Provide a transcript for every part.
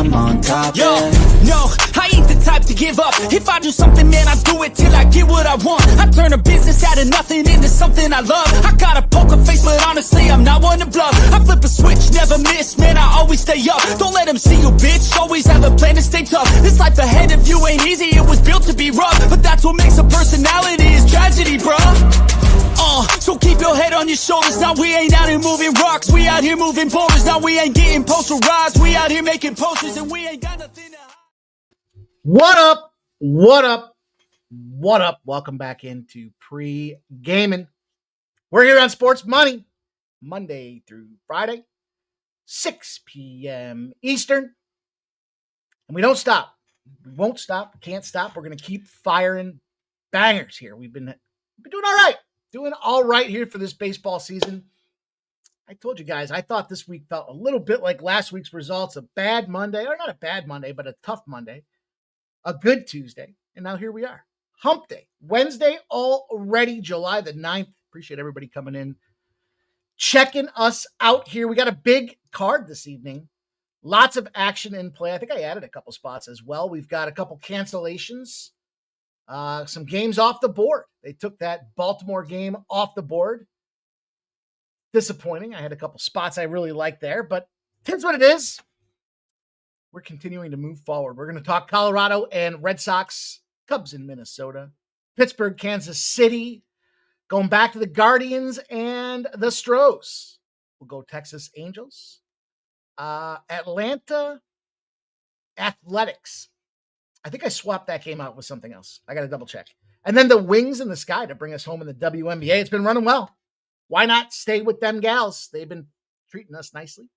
I'm on top. Yo, no, I ain't the type to give up. If I do something, man, I do it till I get what I want. I turn a business out of nothing into something I love. I got a poker face, but honestly, I'm not one to bluff. I flip a switch, never miss, man, I always stay up. Don't let them see you, bitch, always have a plan to stay tough. This life ahead of you ain't easy, it was built to be rough. But that's what makes a personality, is tragedy, bruh. So keep your head on your shoulders. Now we ain't out here moving rocks, we out here moving boulders. Now we ain't getting posterized, we out here making posters, and we ain't got nothing to hide. What up? What up? What up? Welcome back into Pregaming. We're here on Sports Money, Monday through Friday, 6 p.m. Eastern. And we don't stop. We won't stop. We can't stop. We're going to keep firing bangers here. We've been doing all right. Doing all right here for this baseball season. I told you guys, I thought this week felt a little bit like last week's results. A bad Monday, or not a bad Monday, but a tough Monday. A good Tuesday. And now here we are. Hump Day. Wednesday already, July the 9th. Appreciate everybody coming in, checking us out here. We got a big card this evening. Lots of action in play. I think I added a couple spots as well. We've got a couple cancellations. Some games off the board. They took that Baltimore game off the board. Disappointing. I had a couple spots I really liked there, but here's what it is. We're continuing to move forward. We're going to talk Colorado and Red Sox, Cubs in Minnesota, Pittsburgh, Kansas City, going back to the Guardians and the Stros. We'll go Texas Angels, Atlanta Athletics. I think I swapped that game out with something else. I got to double check. And then the Wings in the Sky to bring us home in the WNBA. It's been running well. Why not stay with them gals? They've been treating us nicely.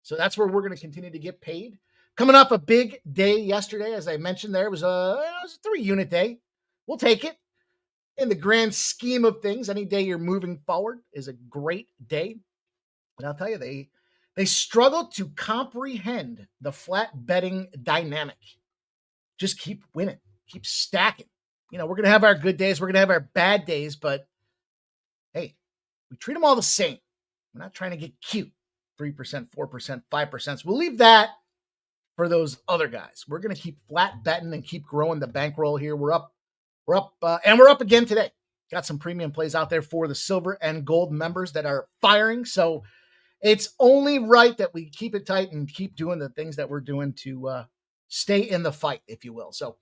So that's where we're going to continue to get paid. Coming off a big day yesterday, as I mentioned there, it was a 3-unit day. We'll take it. In the grand scheme of things, any day you're moving forward is a great day. And I'll tell you, they struggle to comprehend the flat betting dynamic. Just keep winning, keep stacking. We're going to have our good days. We're going to have our bad days, but hey, we treat them all the same. We're not trying to get cute. 3%, 4%, 5%. So we'll leave that for those other guys. We're going to keep flat betting and keep growing the bankroll here. We're up, and we're up again today. Got some premium plays out there for the silver and gold members that are firing. So it's only right that we keep it tight and keep doing the things that we're doing to stay in the fight, if you will. So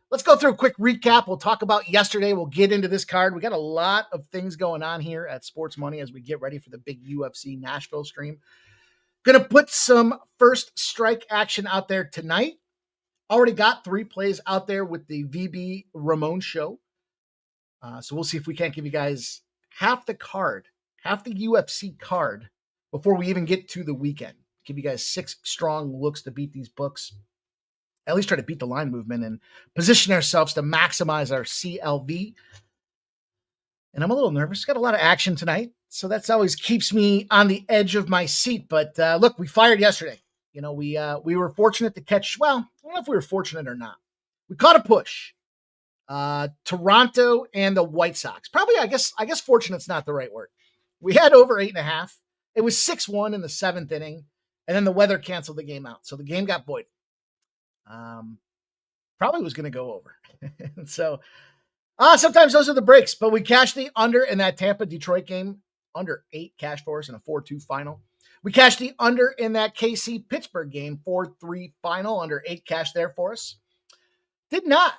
let's go through a quick recap. We'll talk about yesterday. We'll get into this card. We got a lot of things going on here at Sports Money as we get ready for the big UFC Nashville stream. Going to put some first strike action out there tonight. Already got 3 plays out there with the VB Ramon show. So we'll see if we can't give you guys half the UFC card before we even get to the weekend. Give you guys 6 strong looks to beat these books. At least try to beat the line movement and position ourselves to maximize our CLV. And I'm a little nervous. Got a lot of action tonight. So that's always keeps me on the edge of my seat. But look, we fired yesterday. We were fortunate to catch, well, I don't know if we were fortunate or not. We caught a push. Toronto and the White Sox. Probably, I guess fortunate's not the right word. We had over 8.5. It was 6-1 in the 7th inning. And then the weather canceled the game out. So the game got voided. Probably was going to go over. So sometimes those are the breaks, but we cashed the under in that Tampa-Detroit game, under 8 cash for us in a 4-2 final. We cashed the under in that KC-Pittsburgh game, 4-3 final, under 8 cash there for us. Did not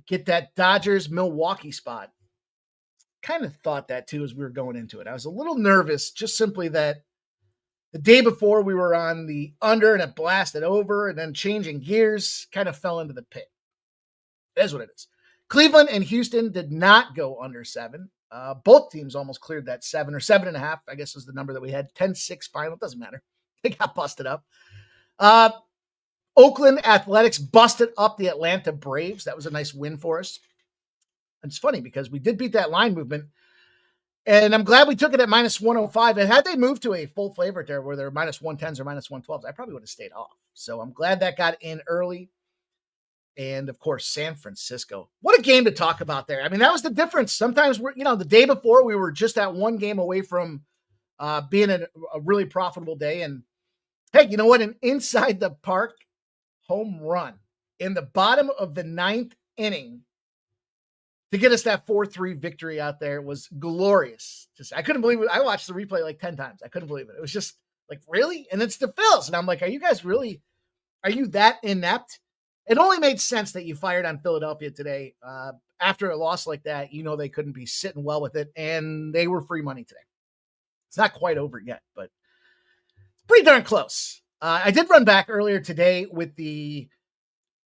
get that Dodgers-Milwaukee spot. Kind of thought that too as we were going into it. I was a little nervous, just simply that the day before we were on the under and it blasted over, and then changing gears, kind of fell into the pit. That's what it is. Cleveland and Houston did not go under 7. Both teams almost cleared that 7 or 7.5, I guess was the number that we had. 10-6 final. It doesn't matter. They got busted up. Oakland Athletics busted up the Atlanta Braves. That was a nice win for us. And it's funny because we did beat that line movement. And I'm glad we took it at minus 105. And had they moved to a full favorite there where they're minus 110s or minus 112s, I probably would have stayed off. So I'm glad that got in early. And of course, San Francisco. What a game to talk about there. I mean, that was the difference. Sometimes the day before we were just at one game away from being a really profitable day. And hey, you know what? An inside the park home run in the bottom of the 9th inning to get us that 4-3 victory out there was glorious. I couldn't believe it. I watched the replay like 10 times. I couldn't believe it. It was just like, really? And it's the Phils. And I'm like, are you that inept? It only made sense that you fired on Philadelphia today. After a loss like that, they couldn't be sitting well with it, and they were free money today. It's not quite over yet, but it's pretty darn close. I did run back earlier today with the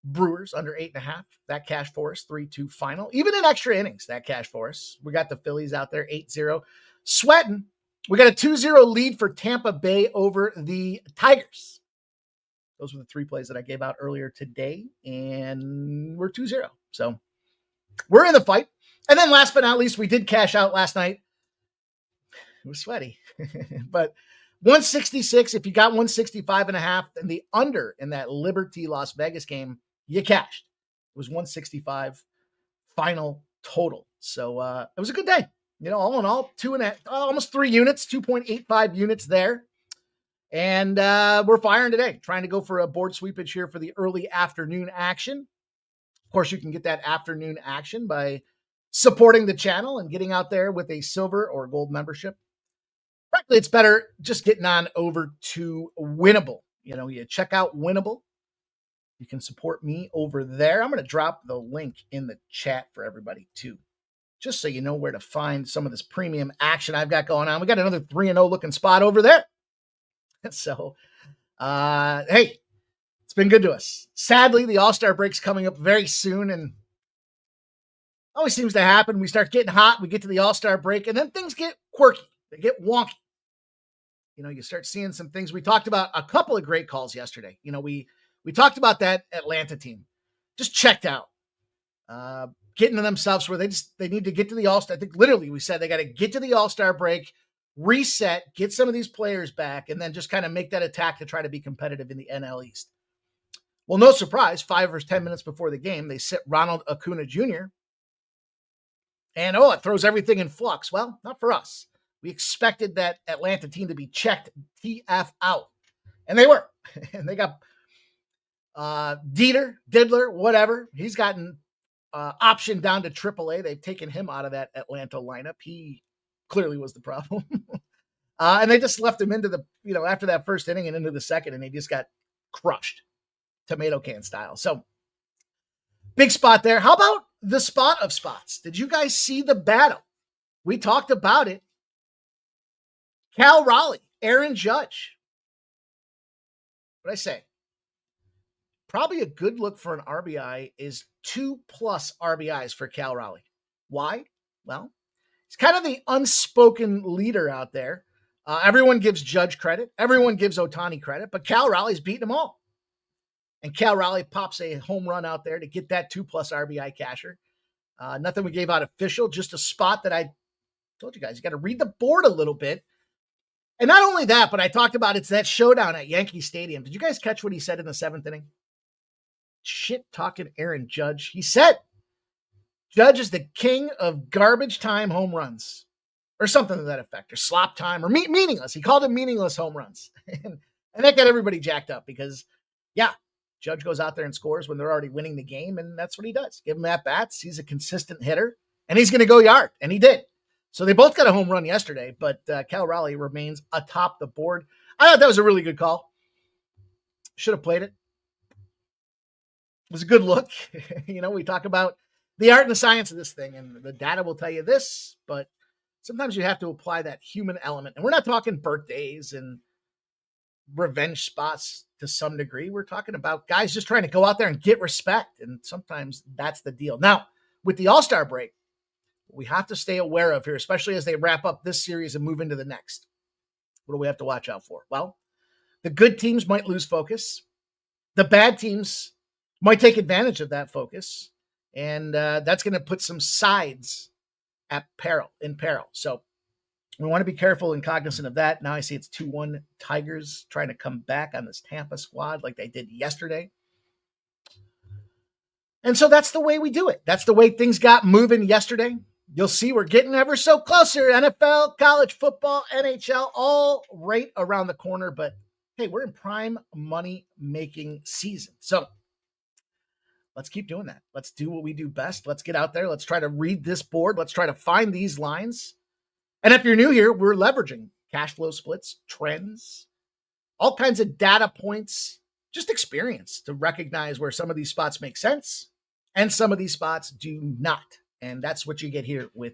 Brewers under 8.5. That cash for us, 3-2 final. Even in extra innings, that cash for us. We got the Phillies out there, 8-0. Sweating. We got a 2-0 lead for Tampa Bay over the Tigers. Those were the 3 plays that I gave out earlier today, and we're 2-0. So we're in the fight. And then last but not least, we did cash out last night. It was sweaty, but 166. If you got 165.5, then the under in that Liberty Las Vegas game, you cashed. It was 165 final total. So it was a good day. All in all, almost 3 units, 2.85 units there. And we're firing today, trying to go for a board sweepage here for the early afternoon action. Of course, you can get that afternoon action by supporting the channel and getting out there with a silver or gold membership. Frankly, it's better just getting on over to Winnable. You check out Winnable. You can support me over there. I'm going to drop the link in the chat for everybody too, just so you know where to find some of this premium action I've got going on. We got another 3-0 looking spot over there. So, hey, it's been good to us. Sadly, the All-Star break's coming up very soon, and always seems to happen. We start getting hot, we get to the All-Star break, and then things get quirky. They get wonky. You start seeing some things. We talked about a couple of great calls yesterday. We talked about that Atlanta team. Just checked out. Getting to themselves where they need to get to the All-Star. I think literally we said they got to get to the All-Star break, reset, get some of these players back, and then just kind of make that attack to try to be competitive in the NL East. Well, no surprise, 5 or 10 minutes before the game, they sit Ronald Acuna Jr. And, it throws everything in flux. Well, not for us. We expected that Atlanta team to be checked TF out. And they were. And they got Diddler, whatever. He's gotten option down to AAA. They've taken him out of that Atlanta lineup. He clearly was the problem. And they just left him into the, after that first inning and into the second, and he just got crushed, tomato can style. So big spot there. How about the spot of spots? Did you guys see the battle? We talked about it. Cal Raleigh, Aaron Judge. What'd I say? Probably a good look for an RBI is 2+ RBIs for Cal Raleigh. Why? Well, he's kind of the unspoken leader out there. Everyone gives Judge credit. Everyone gives Ohtani credit, but Cal Raleigh's beating them all. And Cal Raleigh pops a home run out there to get that 2+ RBI casher. Nothing we gave out official, just a spot that I told you guys, you got to read the board a little bit. And not only that, but I talked about it's that showdown at Yankee Stadium. Did you guys catch what he said in the 7th inning? Shit talking Aaron Judge. He said, Judge is the king of garbage time home runs or something to that effect, or slop time, or meaningless. He called them meaningless home runs. And that got everybody jacked up because, yeah, Judge goes out there and scores when they're already winning the game, and that's what he does. Give him at-bats. He's a consistent hitter, and he's going to go yard, and he did. So they both got a home run yesterday, but Cal Raleigh remains atop the board. I thought that was a really good call. Should have played it. It was a good look. We talk about the art and the science of this thing, and the data will tell you this, but sometimes you have to apply that human element. And we're not talking birthdays and revenge spots to some degree. We're talking about guys just trying to go out there and get respect, and sometimes that's the deal. Now, with the All-Star break, we have to stay aware of here, especially as they wrap up this series and move into the next. What do we have to watch out for? Well, the good teams might lose focus. The bad teams might take advantage of that focus. And that's going to put some sides in peril. So we want to be careful and cognizant of that. Now I see it's 2-1 Tigers trying to come back on this Tampa squad like they did yesterday. And so that's the way we do it. That's the way things got moving yesterday. You'll see we're getting ever so closer. NFL, college football, NHL, all right around the corner. But hey, we're in prime money making season. So let's keep doing that. Let's do what we do best. Let's get out there. Let's try to read this board. Let's try to find these lines. And if you're new here, we're leveraging cash flow splits, trends, all kinds of data points, just experience to recognize where some of these spots make sense and some of these spots do not. And that's what you get here with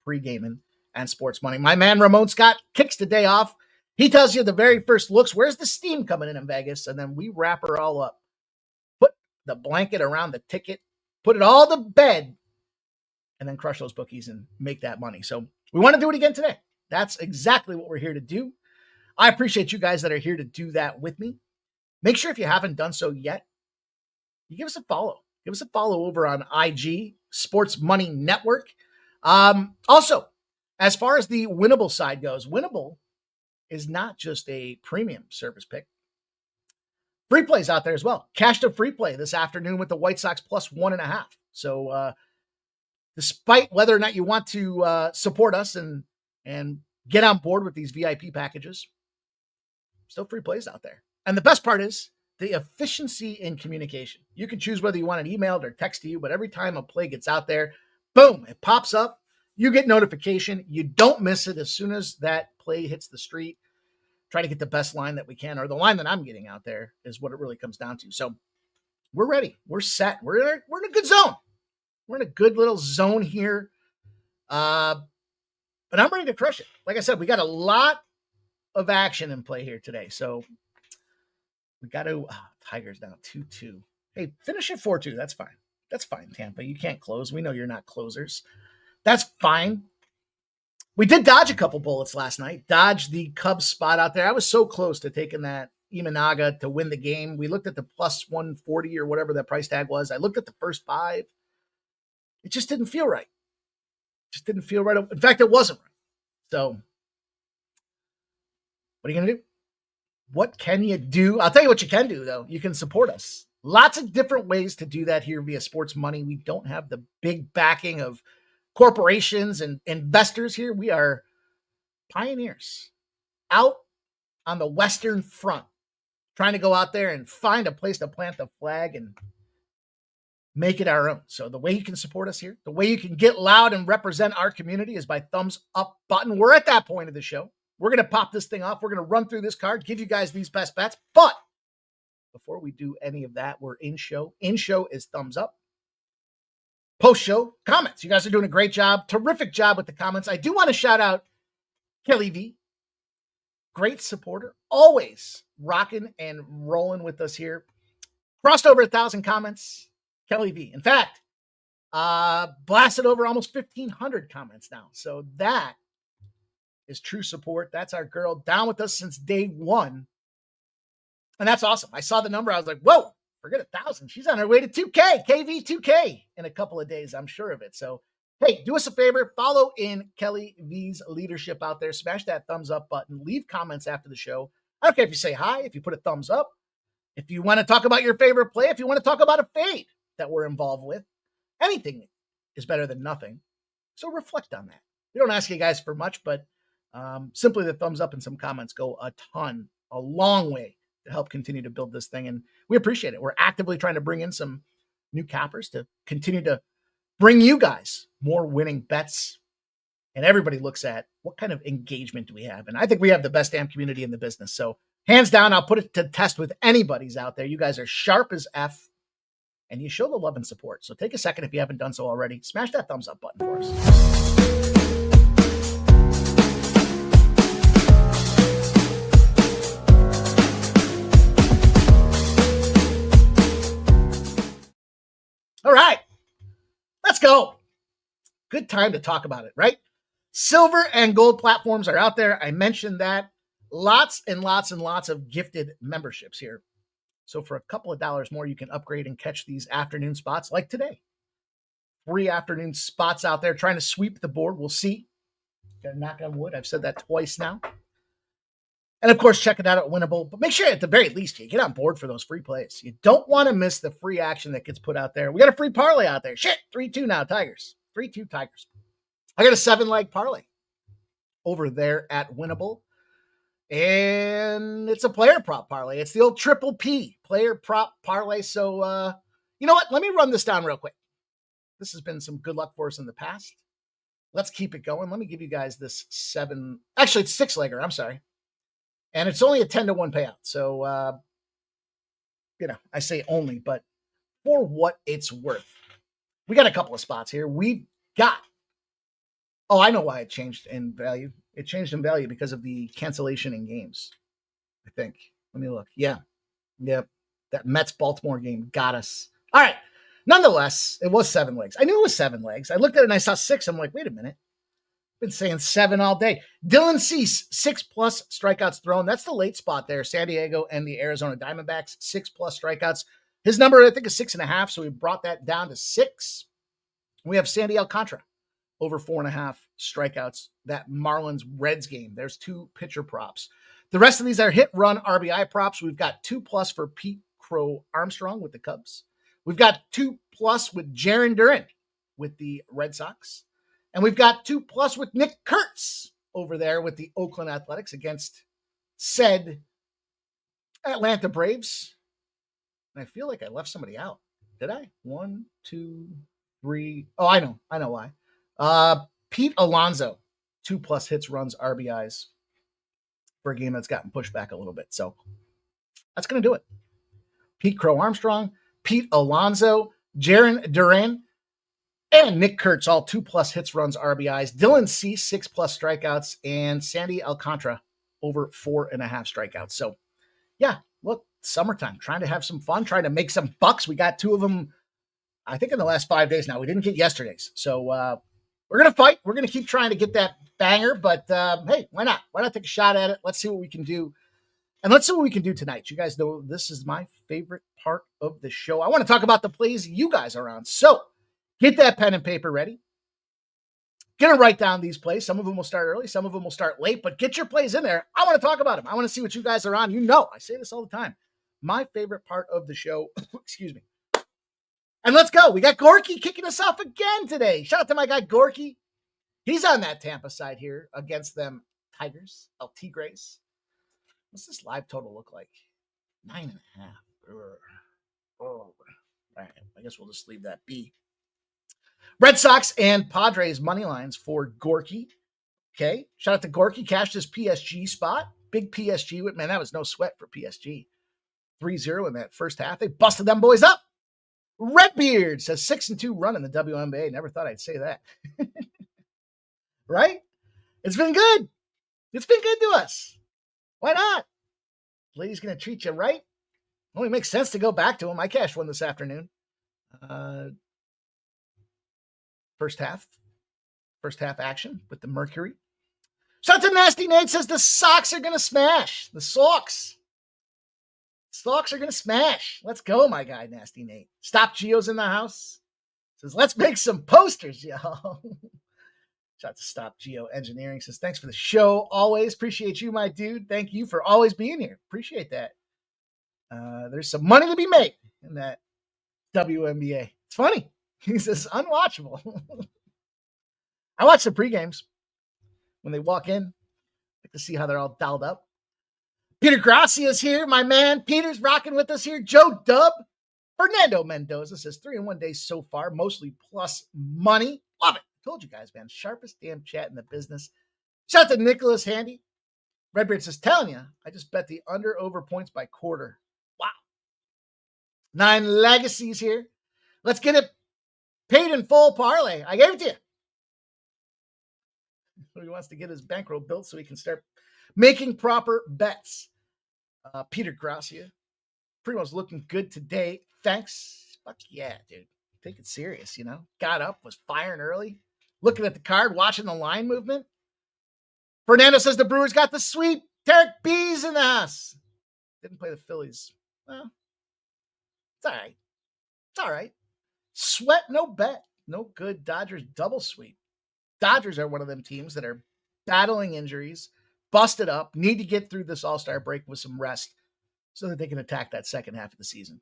Pregaming and Sports Money. My man Ramon Scott kicks the day off. He tells you the very first looks, where's the steam coming in Vegas? And then we wrap her all up, put the blanket around the ticket, put it all to bed, and then crush those bookies and make that money. So we want to do it again today. That's exactly what we're here to do. I appreciate you guys that are here to do that with me. Make sure if you haven't done so yet, you give us a follow. Give us a follow over on IG, Sports Money Network. Also, as far as the Winnable side goes, Winnable is not just a premium service pick. Free plays out there as well. Cash to free play this afternoon with the White Sox plus 1.5. So despite whether or not you want to support us and get on board with these VIP packages, still free plays out there. And the best part is the efficiency in communication. You can choose whether you want it emailed or text to you, but every time a play gets out there, boom, it pops up. You get notification. You don't miss it as soon as that play hits the street. Try to get the best line that we can, or the line that I'm getting out there is what it really comes down to. So we're ready. We're set. We're in a good zone. We're in a good little zone here. But I'm ready to crush it. Like I said, we got a lot of action in play here today. So we got to, Tigers now 2-2. Hey, finish it 4-2. That's fine. That's fine, Tampa. You can't close. We know you're not closers. That's fine. We did dodge a couple bullets last night. Dodge the Cubs spot out there. I was so close to taking that Imanaga to win the game. We looked at the plus 140 or whatever that price tag was. I looked at the first 5. It just didn't feel right. Just didn't feel right. In fact, it wasn't right. So what are you going to do? What can you do? I'll tell you what you can do, though. You can support us. Lots of different ways to do that here via Sports Money. We don't have the big backing of corporations and investors here. We are pioneers out on the Western Front, trying to go out there and find a place to plant the flag and make it our own. So the way you can support us here, the way you can get loud and represent our community is by thumbs up button. We're at that point of the show. We're going to pop this thing off. We're going to run through this card, give you guys these best bets. But before we do any of that, we're in show. In show is thumbs up. Post-show comments. You guys are doing a great job. Terrific job with the comments. I do want to shout out Kelly V. Great supporter. Always rocking and rolling with us here. Crossed over 1,000 comments. Kelly V. In fact, blasted over almost 1,500 comments now. So that is true support. That's our girl down with us since day one. And that's awesome. I saw the number. I was like, whoa. Forget 1,000. She's on her way to 2K, KV2K in a couple of days. I'm sure of it. So, hey, do us a favor. Follow in Kelly V's leadership out there. Smash that thumbs up button. Leave comments after the show. I don't care if you say hi, if you put a thumbs up, if you want to talk about your favorite play, if you want to talk about a fade that we're involved with. Anything is better than nothing. So reflect on that. We don't ask you guys for much, but simply the thumbs up and some comments go a long way to help continue to build this thing. And we appreciate it. We're actively trying to bring in some new cappers to continue to bring you guys more winning bets. And everybody looks at what kind of engagement do we have? And I think we have the best damn community in the business. So hands down, I'll put it to test with anybody's out there. You guys are sharp as F and you show the love and support. So take a second if you haven't done so already. Smash that thumbs up button for us. All right, let's go. Good time to talk about it, right? Silver and gold platforms are out there. I mentioned that. Lots and lots and lots of gifted memberships here. So for a couple of dollars more, you can upgrade and catch these afternoon spots like today. 3 afternoon spots out there trying to sweep the board. We'll see. Got to knock on wood. I've said that twice now. And of course, check it out at Winnable. But make sure at the very least you get on board for those free plays. You don't want to miss the free action that gets put out there. We got a free parlay out there. Shit, 3-2 now, Tigers. 3-2 Tigers. I got a 7-leg parlay over there at Winnable. And it's a player prop parlay. It's the old triple P, player prop parlay. So, you know what? Let me run this down real quick. This has been some good luck for us in the past. Let's keep it going. Let me give you guys this it's 6-legger. I'm sorry. And it's only a 10-1 payout. So, I say only, but for what it's worth. We got a couple of spots here. We've got, I know why it changed in value. It changed in value because of the cancellation in games, I think. Let me look. Yeah. Yep. That Mets-Baltimore game got us. All right. Nonetheless, it was 7 legs. I knew it was 7 legs. I looked at it and I saw 6. I'm like, wait a minute. Been saying 7 all day. Dylan Cease, 6+ strikeouts thrown. That's the late spot there. San Diego and the Arizona Diamondbacks, 6+ strikeouts. His number, I think, is 6.5. So we brought that down to 6. We have Sandy Alcantara over 4.5 strikeouts. That Marlins Reds game. There's 2 pitcher props. The rest of these are hit run RBI props. We've got 2+ for Pete Crow Armstrong with the Cubs. We've got 2+ with Jarren Duran with the Red Sox. And we've got 2+ with Nick Kurtz over there with the Oakland Athletics against said Atlanta Braves. And I feel like I left somebody out. Did I? 1, 2, 3. Oh, I know why. Pete Alonso, 2+ hits, runs, RBIs for a game that's gotten pushed back a little bit. So that's going to do it. Pete Crow Armstrong, Pete Alonso, Jarren Duran, and Nick Kurtz, all 2+ hits, runs, RBIs. Dylan Cease, 6+ strikeouts, and Sandy Alcantara over 4.5 strikeouts. So, yeah, look, summertime, trying to have some fun, trying to make some bucks. We got 2 of them, I think, in the last 5 days now. We didn't get yesterday's. So, we're going to fight. We're going to keep trying to get that banger. But, hey, why not? Why not take a shot at it? Let's see what we can do. And let's see what we can do tonight. You guys know this is my favorite part of the show. I want to talk about the plays you guys are on. So, get that pen and paper ready. Gonna write down these plays. Some of them will start early, some of them will start late, but get your plays in there. I want to talk about them. I want to see what you guys are on. You know, I say this all the time. My favorite part of the show. Excuse me. And let's go. We got Gorky kicking us off again today. Shout out to my guy Gorky. He's on that Tampa side here against them Tigers, El Tigres. What's this live total look like? 9.5. Oh, all right. I guess we'll just leave that be. Red Sox and Padres money lines for Gorky. Okay. Shout out to Gorky. Cashed his PSG spot. Big PSG. Man, that was no sweat for PSG. 3-0 in that first half. They busted them boys up. Redbeard says 6-2 run in the WNBA. Never thought I'd say that. Right? It's been good. It's been good to us. Why not? Lady's going to treat you right. Only makes sense to go back to him. I cashed one this afternoon. First half action with the Mercury. Shout out to Nasty Nate says the Sox are going to smash. The Sox are going to smash. Let's go, my guy, Nasty Nate. Stop Geo's in the house. Says, let's make some posters, y'all. Shout out to Stop Geo Engineering. Says, thanks for the show. Always appreciate you, my dude. Thank you for always being here. Appreciate that. There's some money to be made in that WNBA. It's funny. He says, unwatchable. I watch the pre-games when they walk in. I like to see how they're all dialed up. Peter Gracia's here, my man. Peter's rocking with us here. Joe Dub. Fernando Mendoza says 3-1 days so far, mostly plus money. Love it. Told you guys, man. Sharpest damn chat in the business. Shout out to Nicholas Handy. Redbeard says, telling you, I just bet the under over points by quarter. Wow. 9 legacies here. Let's get it paid in full parlay. I gave it to you. He wants to get his bankroll built so he can start making proper bets. Peter Gracia. Primo's looking good today. Thanks. Fuck yeah, dude. Take it serious, you know. Got up, was firing early. Looking at the card, watching the line movement. Fernando says the Brewers got the sweep. Derek B's in the house. Didn't play the Phillies. Well, it's all right. It's all right. Sweat, no bet. No good. Dodgers double sweep. Dodgers are one of them teams that are battling injuries, busted up, need to get through this all-star break with some rest so that they can attack that second half of the season.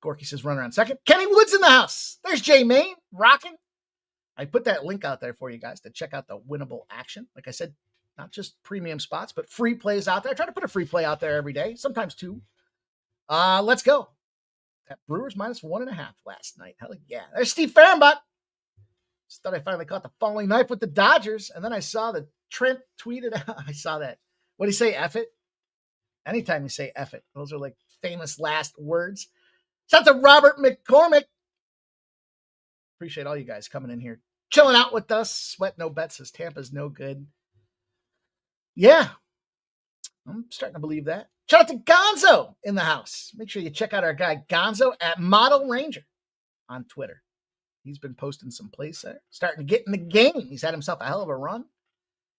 Gorky says run around second. Kenny Wood's in the house. There's Jay Main rocking. I put that link out there for you guys to check out the winnable action. Like I said, not just premium spots, but free plays out there. I try to put a free play out there every day, sometimes two. Let's go. That Brewers -1.5 last night. Hell yeah. There's Steve Fahrenbach. Just thought I finally caught the falling knife with the Dodgers. And then I saw that Trent tweeted out. I saw that. What do you say, F it? Anytime you say F it, those are like famous last words. Shout out to Robert McCormick. Appreciate all you guys coming in here, chilling out with us. Sweat no bets says Tampa's no good. Yeah, I'm starting to believe that. Shout out to Gonzo in the house. Make sure you check out our guy Gonzo at Model Ranger on Twitter. He's been posting some plays there, starting to get in the game. He's had himself a hell of a run.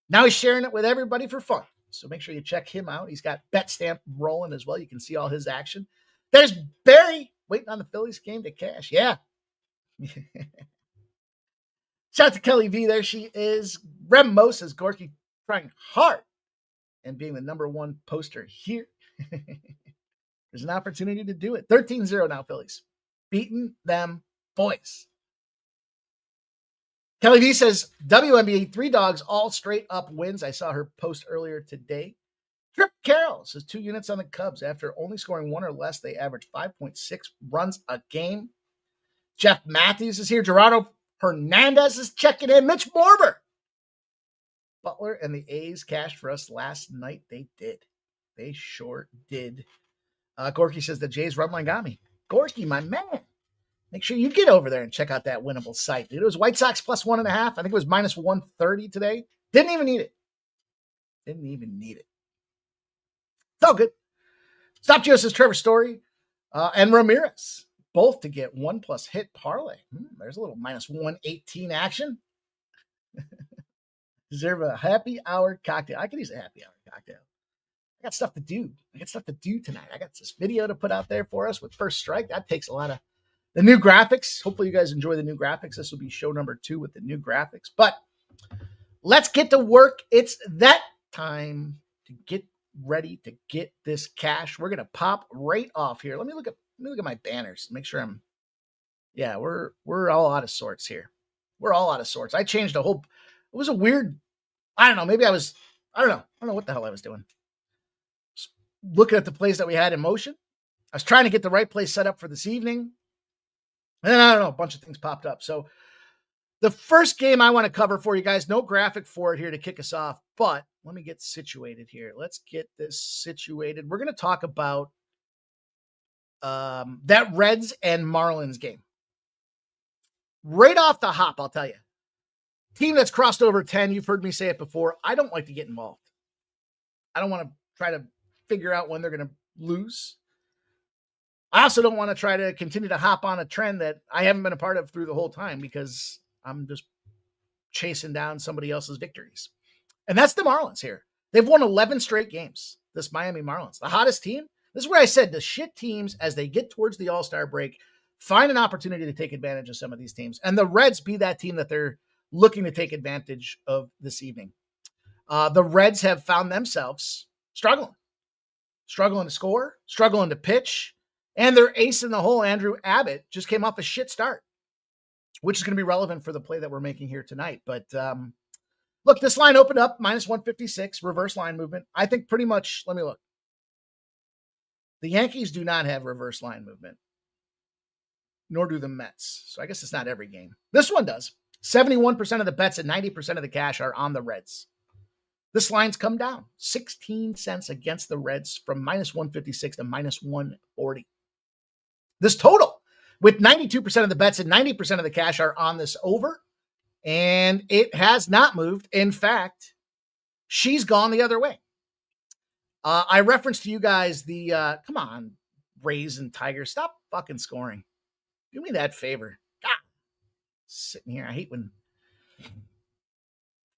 Now he's sharing it with everybody for fun. So make sure you check him out. He's got Bet Stamp rolling as well. You can see all his action. There's Barry waiting on the Phillies game to cash. Yeah. Shout out to Kelly V. There she is. Rem Mo says Gorky trying hard and being the number one poster here. There's an opportunity to do it. 13-0 now, Phillies. Beating them boys. Kelly V says, WNBA 3 dogs, all straight up wins. I saw her post earlier today. Trip Carroll says 2 units on the Cubs. After only scoring 1 or less, they average 5.6 runs a game. Jeff Matthews is here. Gerardo Hernandez is checking in. Mitch Morber. Butler and the A's cashed for us last night. They did. They sure did. Gorky says the Jays run line got me. Gorky, my man. Make sure you get over there and check out that winnable site. Dude, it was White Sox +1.5. I think it was -130 today. Didn't even need it. It's all good. Stop Joe says Trevor Story and Ramirez both to get 1+ hit parlay. There's a little -118 action. Deserve a happy hour cocktail. I could use a happy hour cocktail. I got stuff to do. Tonight. I got this video to put out there for us with First Strike. That takes a lot of the new graphics. Hopefully you guys enjoy the new graphics. This will be show number 2 with the new graphics. But let's get to work. It's that time to get ready to get this cash. We're going to pop right off here. Let me look at my banners. Make sure we're all out of sorts here. We're all out of sorts. I changed it was a weird, I don't know. Maybe I don't know what the hell I was doing. Just looking at the plays that we had in motion. I was trying to get the right play set up for this evening. And then, I don't know, a bunch of things popped up. So the first game I want to cover for you guys, no graphic for it here to kick us off, but let me get situated here. Let's get this situated. We're going to talk about that Reds and Marlins game. Right off the hop, I'll tell you. Team that's crossed over 10, you've heard me say it before. I don't like to get involved. I don't want to try to figure out when they're going to lose. I also don't want to try to continue to hop on a trend that I haven't been a part of through the whole time because I'm just chasing down somebody else's victories. And that's the Marlins here. They've won 11 straight games, this Miami Marlins. The hottest team. This is where I said the shit teams, as they get towards the All-Star break, find an opportunity to take advantage of some of these teams. And the Reds be that team that they're looking to take advantage of this evening. The Reds have found themselves struggling to score, struggling to pitch, and their ace in the hole, Andrew Abbott, just came off a shit start, which is going to be relevant for the play that we're making here tonight. But look, this line opened up -156, reverse line movement. I think pretty much, let me look. The Yankees do not have reverse line movement, nor do the Mets. So I guess it's not every game. This one does. 71% of the bets and 90% of the cash are on the Reds. This line's come down 16 cents against the Reds from -156 to -140. This total, with 92% of the bets and 90% of the cash, are on this over, and it has not moved. In fact, she's gone the other way. I referenced to you guys the, come on, Rays and Tigers, stop fucking scoring. Do me that favor. God, sitting here, I hate when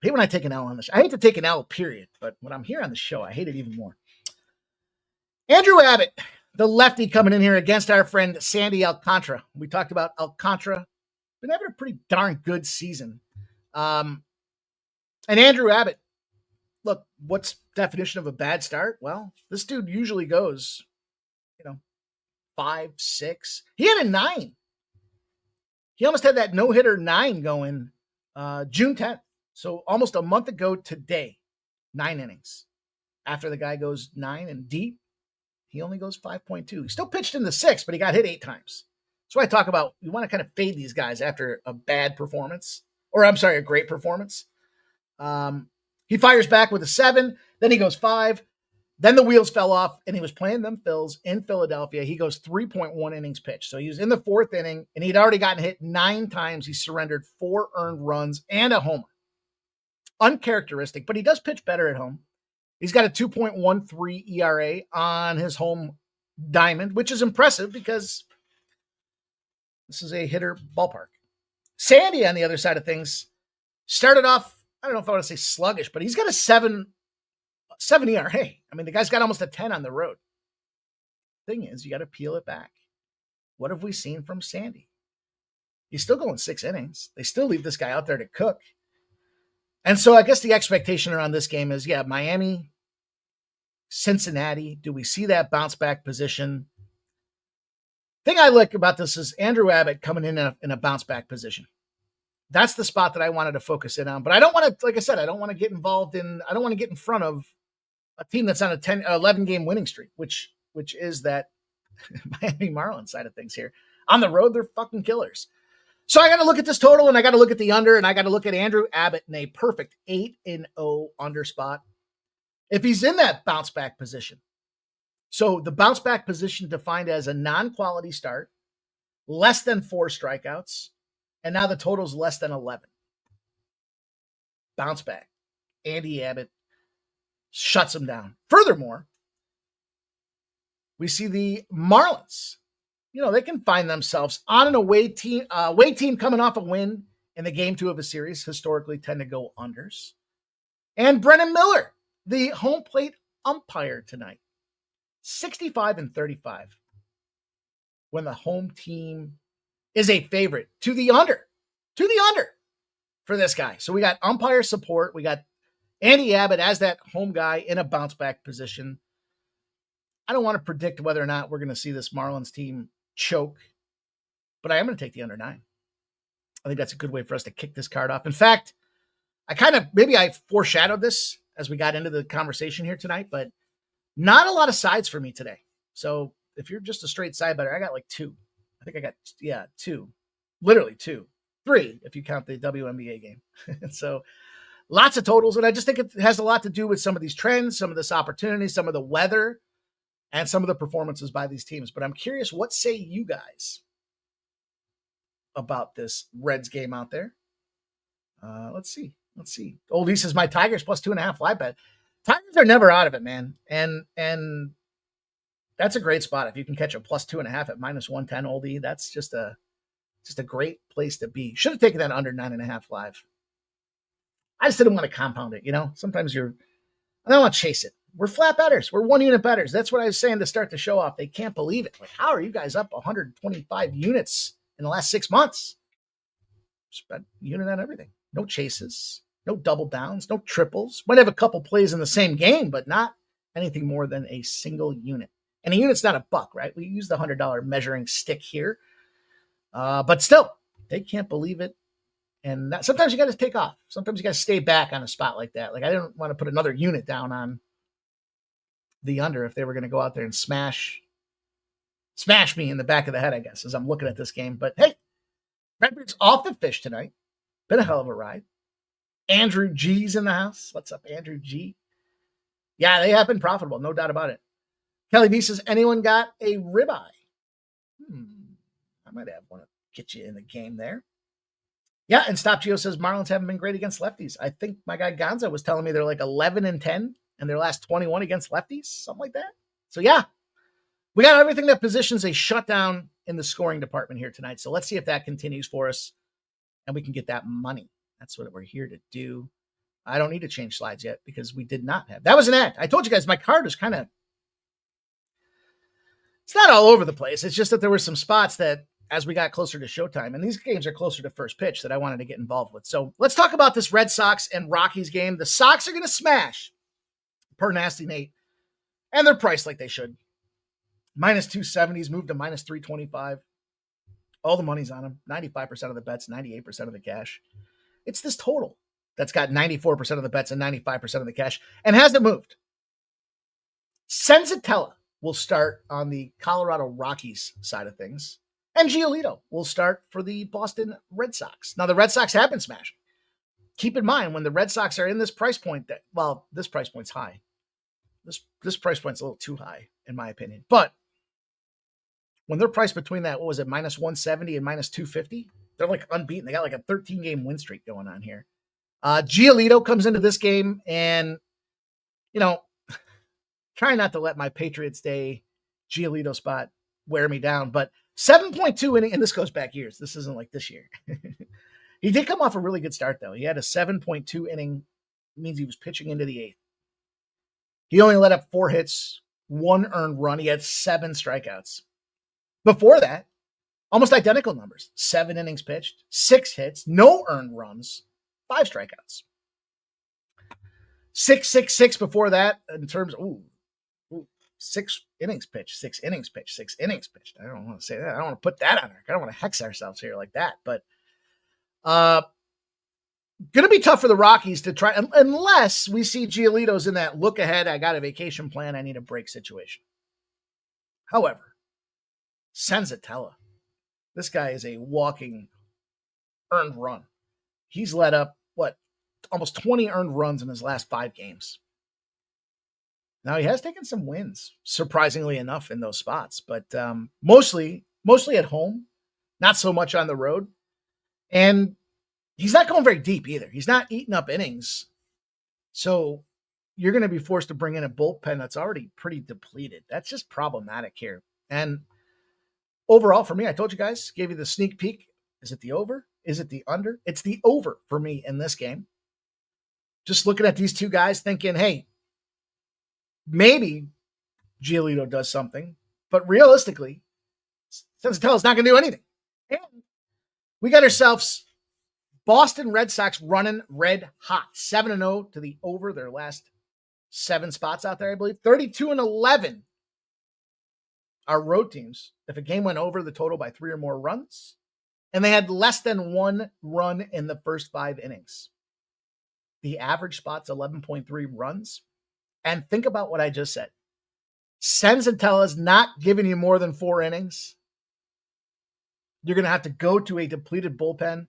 I take an L on this. I hate to take an L, period, but when I'm here on the show, I hate it even more. Andrew Abbott, the lefty, coming in here against our friend Sandy Alcantara. We talked about Alcantara. Been having a pretty darn good season. And Andrew Abbott, look, what's definition of a bad start? Well, this dude usually goes, 5, 6. He had a 9. He almost had that no-hitter 9 going June 10th. So almost a month ago today, 9 innings. After the guy goes 9 and deep, he only goes 5.2. He still pitched in the 6th, but he got hit 8 times. That's why I talk about you want to kind of fade these guys after a bad performance, or I'm sorry, a great performance. He fires back with a 7, then he goes 5. Then the wheels fell off, and he was playing them Phils in Philadelphia. He goes 3.1 innings pitched. So he was in the 4th inning, and he'd already gotten hit 9 times. He surrendered 4 earned runs and a homer. Uncharacteristic, but he does pitch better at home. He's got a 2.13 ERA on his home diamond, which is impressive because this is a hitter ballpark. Sandy, on the other side of things, started off, I don't know if I want to say sluggish, but he's got a 7 ERA. I mean, the guy's got almost a 10 on the road. Thing is, you got to peel it back. What have we seen from Sandy? He's still going 6 innings. They still leave this guy out there to cook. And so I guess the expectation around this game is, Miami, Cincinnati. Do we see that bounce back position? Thing I like about this is Andrew Abbott coming in a bounce back position. That's the spot that I wanted to focus in on. But I don't want to, like I said, I don't want to get in front of a team that's on a 11 game winning streak, which is that Miami Marlins side of things here. On the road, they're fucking killers. So I got to look at this total, and I got to look at the under, and I got to look at Andrew Abbott in a perfect 8-0 under spot. If he's in that bounce back position. So the bounce back position defined as a non-quality start, less than 4 strikeouts, and now the total's less than 11. Bounce back. Andy Abbott shuts him down. Furthermore, we see the Marlins. They can find themselves on an away team coming off a win in the game 2 of a series, historically tend to go unders. And Brennan Miller, the home plate umpire tonight, 65-35 when the home team is a favorite to the under for this guy. So we got umpire support. We got Andy Abbott as that home guy in a bounce back position. I don't want to predict whether or not we're going to see this Marlins team choke, but I am going to take the under 9. I think that's a good way for us to kick this card off. In fact, I foreshadowed this as we got into the conversation here tonight, but not a lot of sides for me today. So if you're just a straight side better, I got like 2. I think I got, 2, literally 2, 3, if you count the WNBA game. So lots of totals. And I just think it has a lot to do with some of these trends, some of this opportunity, some of the weather, and some of the performances by these teams. But I'm curious, what say you guys about this Reds game out there? Let's see. Old E says my Tigers plus 2.5 live bet. Tigers are never out of it, man. And that's a great spot. If you can catch a plus 2.5 at minus 110, Old E, that's just a great place to be. Should have taken that under 9.5 live. I just didn't want to compound it. Sometimes I don't want to chase it. We're flat bettors. We're 1 unit bettors. That's what I was saying to start the show off. They can't believe it. Like, how are you guys up 125 units in the last 6 months? Spent unit on everything. No chases, no double downs, no triples. Might have a couple plays in the same game, but not anything more than a single unit. And a unit's not a buck, right? We use the $100 measuring stick here. But still, they can't believe it. And sometimes you got to take off. Sometimes you got to stay back on a spot like that. Like, I didn't want to put another unit down on the under if they were going to go out there and smash me in the back of the head, I guess, as I'm looking at this game. But hey, Redbeard's off the fish tonight. Been a hell of a ride. Andrew G's in the house. What's up, Andrew G? Yeah, they have been profitable, no doubt about it. Kelly B says, anyone got a ribeye? I might have one to get you in the game there. Yeah, and Stop Geo says Marlins haven't been great against lefties. I think my guy Gonza was telling me they're like 11-10 in their last 21 against lefties, something like that. So yeah, we got everything that positions a shutdown in the scoring department here tonight. So let's see if that continues for us and we can get that money. That's what we're here to do. I don't need to change slides yet because we did not have. That was an ad. I told you guys my card was kind of, it's not all over the place. It's just that there were some spots that as we got closer to showtime, and these games are closer to first pitch, that I wanted to get involved with. So let's talk about this Red Sox and Rockies game. The Sox are going to smash per Nasty Nate, and they're priced like they should. Minus 270s moved to minus 325. All the money's on them. 95% of the bets, 98% of the cash. It's this total. that's got 94% of the bets and 95% of the cash and hasn't moved. Senzatella will start on the Colorado Rockies side of things, and Giolito will start for the Boston Red Sox. Now, the Red Sox have been smashing. Keep in mind, when the Red Sox are in this price point, this price point's high. This price point's a little too high, in my opinion. But when they're priced between that, what was it, minus 170 and minus 250, they're like unbeaten. They got like a 13-game win streak going on here. Giolito comes into this game, and, trying not to let my Patriots Day Giolito spot wear me down, but 7.2 inning, and this goes back years. This isn't like this year. He did come off a really good start, though. He had a 7.2 inning, means he was pitching into the 8th. He only let up 4 hits, 1 earned run. He had 7 strikeouts. Before that, almost identical numbers. 7 innings pitched, 6 hits, no earned runs, 5 strikeouts. 6 before that in terms of, 6 innings pitched, 6 innings pitched, 6 innings pitched. I don't want to say that. I don't want to put that on there. I don't want to hex ourselves here like that. But going to be tough for the Rockies to try, unless we see Giolito's in that look ahead, I got a vacation plan, I need a break situation. However, Senzatella, this guy is a walking earned run. He's let up, almost 20 earned runs in his last 5 games. Now, he has taken some wins, surprisingly enough, in those spots, but mostly at home, not so much on the road. And he's not going very deep either. He's not eating up innings. So you're going to be forced to bring in a bullpen that's already pretty depleted. That's just problematic here. And overall, for me, I told you guys, gave you the sneak peek. Is it the over? Is it the under? It's the over for me in this game. Just looking at these two guys thinking, hey, maybe Giolito does something, but realistically, Senzatella's not going to do anything. And we got ourselves Boston Red Sox running red hot, 7-0 to the over their last 7 spots out there, I believe. 32-11 are road teams. If a game went over the total by 3 or more runs, and they had less than 1 run in the first 5 innings. The average spot's 11.3 runs. And think about what I just said. Senzatella's not giving you more than 4 innings. You're going to have to go to a depleted bullpen.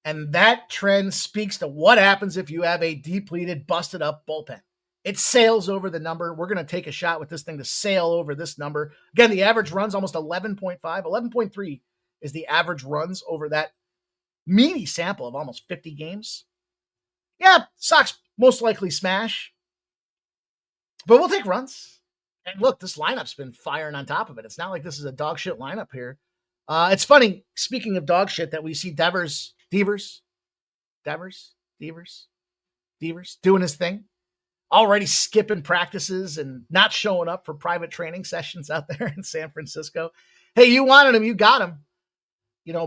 And that trend speaks to what happens if you have a depleted, busted up bullpen. It sails over the number. We're going to take a shot with this thing to sail over this number. Again, the average runs almost 11.5. 11.3 is the average runs over that meaty sample of almost 50 games. Yeah, Sox most likely smash. But we'll take runs. And look, this lineup's been firing on top of it. It's not like this is a dog shit lineup here. It's funny, speaking of dog shit, that we see Devers doing his thing, already skipping practices and not showing up for private training sessions out there in San Francisco. Hey, you wanted him, you got him.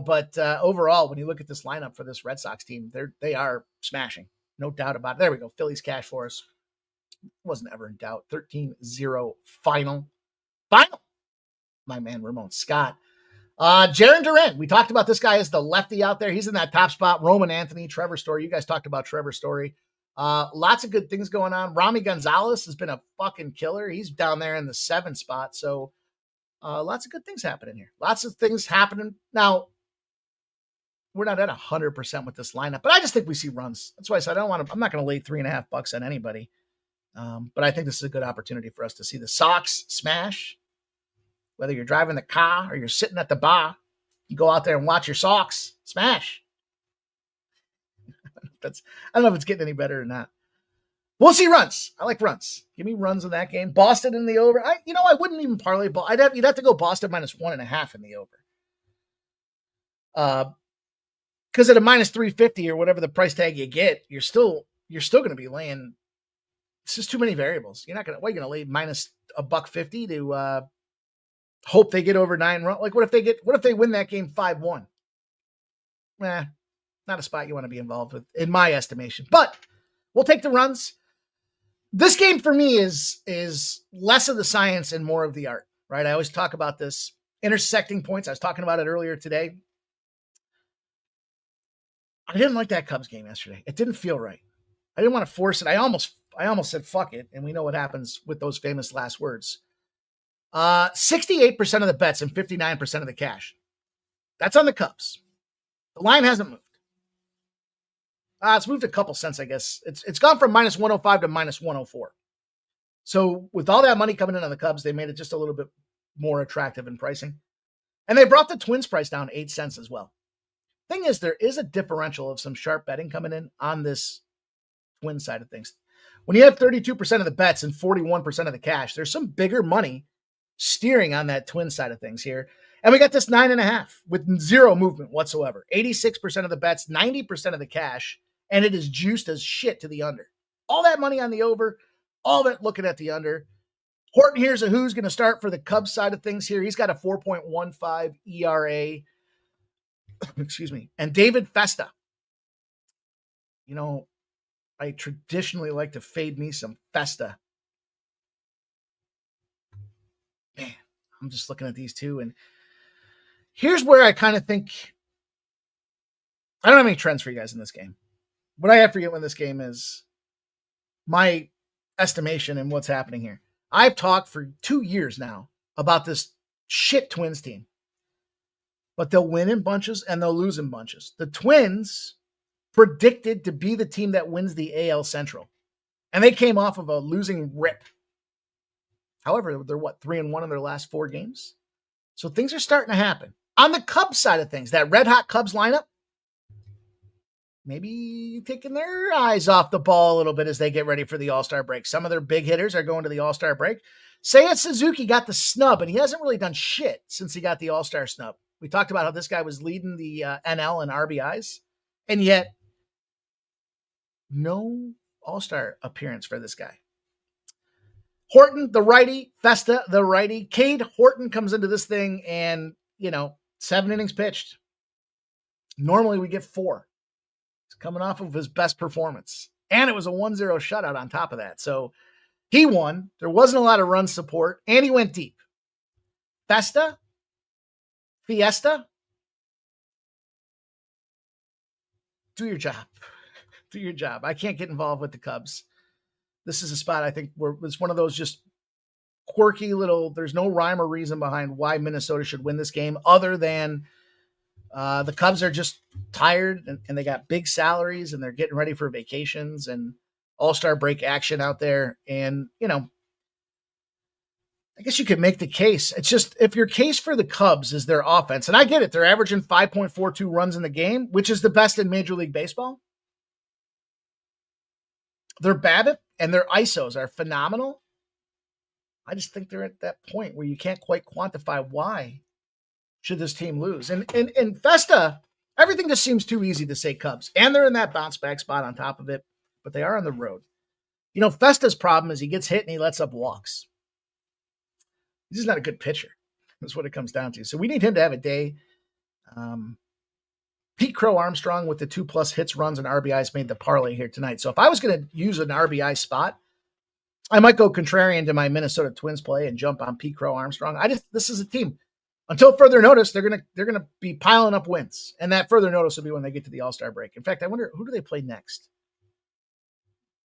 But overall, when you look at this lineup for this Red Sox team, they are smashing. No doubt about it. There we go. Phillies cash for us. Wasn't ever in doubt. 13-0 final. My man, Ramon Scott. Jarren Duran. We talked about this guy as the lefty out there. He's in that top spot. Roman Anthony, Trevor Story. You guys talked about Trevor Story. Lots of good things going on. Rami Gonzalez has been a fucking killer. He's down there in the 7 spot. So lots of good things happening here. Lots of things happening. Now, we're not at 100% with this lineup, but I just think we see runs. That's why I said I'm not going to lay $3.50 on anybody. But I think this is a good opportunity for us to see the Sox smash. Whether you're driving the car or you're sitting at the bar, you go out there and watch your Sox smash. I don't know if it's getting any better or not. We'll see runs. I like runs. Give me runs in that game. Boston in the over. I wouldn't even parlay ball. You'd have to go Boston minus 1.5 in the over. Because at a minus 350 or whatever the price tag you get, you're still going to be laying. It's just too many variables. You're not going to. What, you're going to lay minus $1.50 to hope they get over 9 runs? Like, what if they win that game 5-1? Not a spot you want to be involved with, in my estimation. But we'll take the runs. This game for me is less of the science and more of the art, right? I always talk about this intersecting points. I was talking about it earlier today. I didn't like that Cubs game yesterday. It didn't feel right. I didn't want to force it. I almost said fuck it, and we know what happens with those famous last words. 68% of the bets and 59% of the cash. That's on the Cubs. The line hasn't moved. It's moved a couple cents, I guess. It's gone from minus 105 to minus 104. So with all that money coming in on the Cubs, they made it just a little bit more attractive in pricing. And they brought the Twins price down 8 cents as well. Thing is, there is a differential of some sharp betting coming in on this Twin side of things. When you have 32% of the bets and 41% of the cash, there's some bigger money steering on that Twin side of things here. And we got this 9.5 with zero movement whatsoever. 86% of the bets, 90% of the cash, and it is juiced as shit to the under. All that money on the over, all that looking at the under. Horton here's a who's going to start for the Cubs side of things here. He's got a 4.15 ERA. Excuse me. And David Festa. You know, I traditionally like to fade me some Festa. Man, I'm just looking at these two. And here's where I kind of think, I don't have any trends for you guys in this game. What I have for you in this game is my estimation and what's happening here. I've talked for 2 years now about this shit Twins team, but they'll win in bunches and they'll lose in bunches. The Twins predicted to be the team that wins the AL Central, and they came off of a losing rip. However, they're 3-1 in their last 4 games. So things are starting to happen. On the Cubs side of things, that red hot Cubs lineup, maybe taking their eyes off the ball a little bit as they get ready for the All-Star break. Some of their big hitters are going to the All-Star break. Seiya Suzuki got the snub, and he hasn't really done shit since he got the All-Star snub. We talked about how this guy was leading the NL in RBIs, and yet no All-Star appearance for this guy. Horton, the righty, Festa, the righty. Cade Horton comes into this thing and, 7 innings pitched. Normally we get 4. He's coming off of his best performance. And it was a 1-0 shutout on top of that. So he won. There wasn't a lot of run support, and he went deep. Fiesta, do your job. Do your job. I can't get involved with the Cubs. This is a spot I think where it's one of those just quirky little, there's no rhyme or reason behind why Minnesota should win this game other than the Cubs are just tired and they got big salaries and they're getting ready for vacations and All-Star break action out there. And, I guess you could make the case. It's just, if your case for the Cubs is their offense, and I get it, they're averaging 5.42 runs in the game, which is the best in Major League Baseball. Their BABIP and their ISOs are phenomenal. I just think they're at that point where you can't quite quantify why should this team lose. And Festa, everything just seems too easy to say Cubs. And they're in that bounce back spot on top of it, but they are on the road. Festa's problem is he gets hit and he lets up walks. He's just not a good pitcher. That's what it comes down to. So we need him to have a day. Pete Crow Armstrong with the 2+ hits, runs, and RBIs made the parlay here tonight. So if I was going to use an RBI spot, I might go contrarian to my Minnesota Twins play and jump on Pete Crow Armstrong. This is a team. Until further notice, they're gonna be piling up wins, and that further notice will be when they get to the All-Star break. In fact, I wonder who do they play next.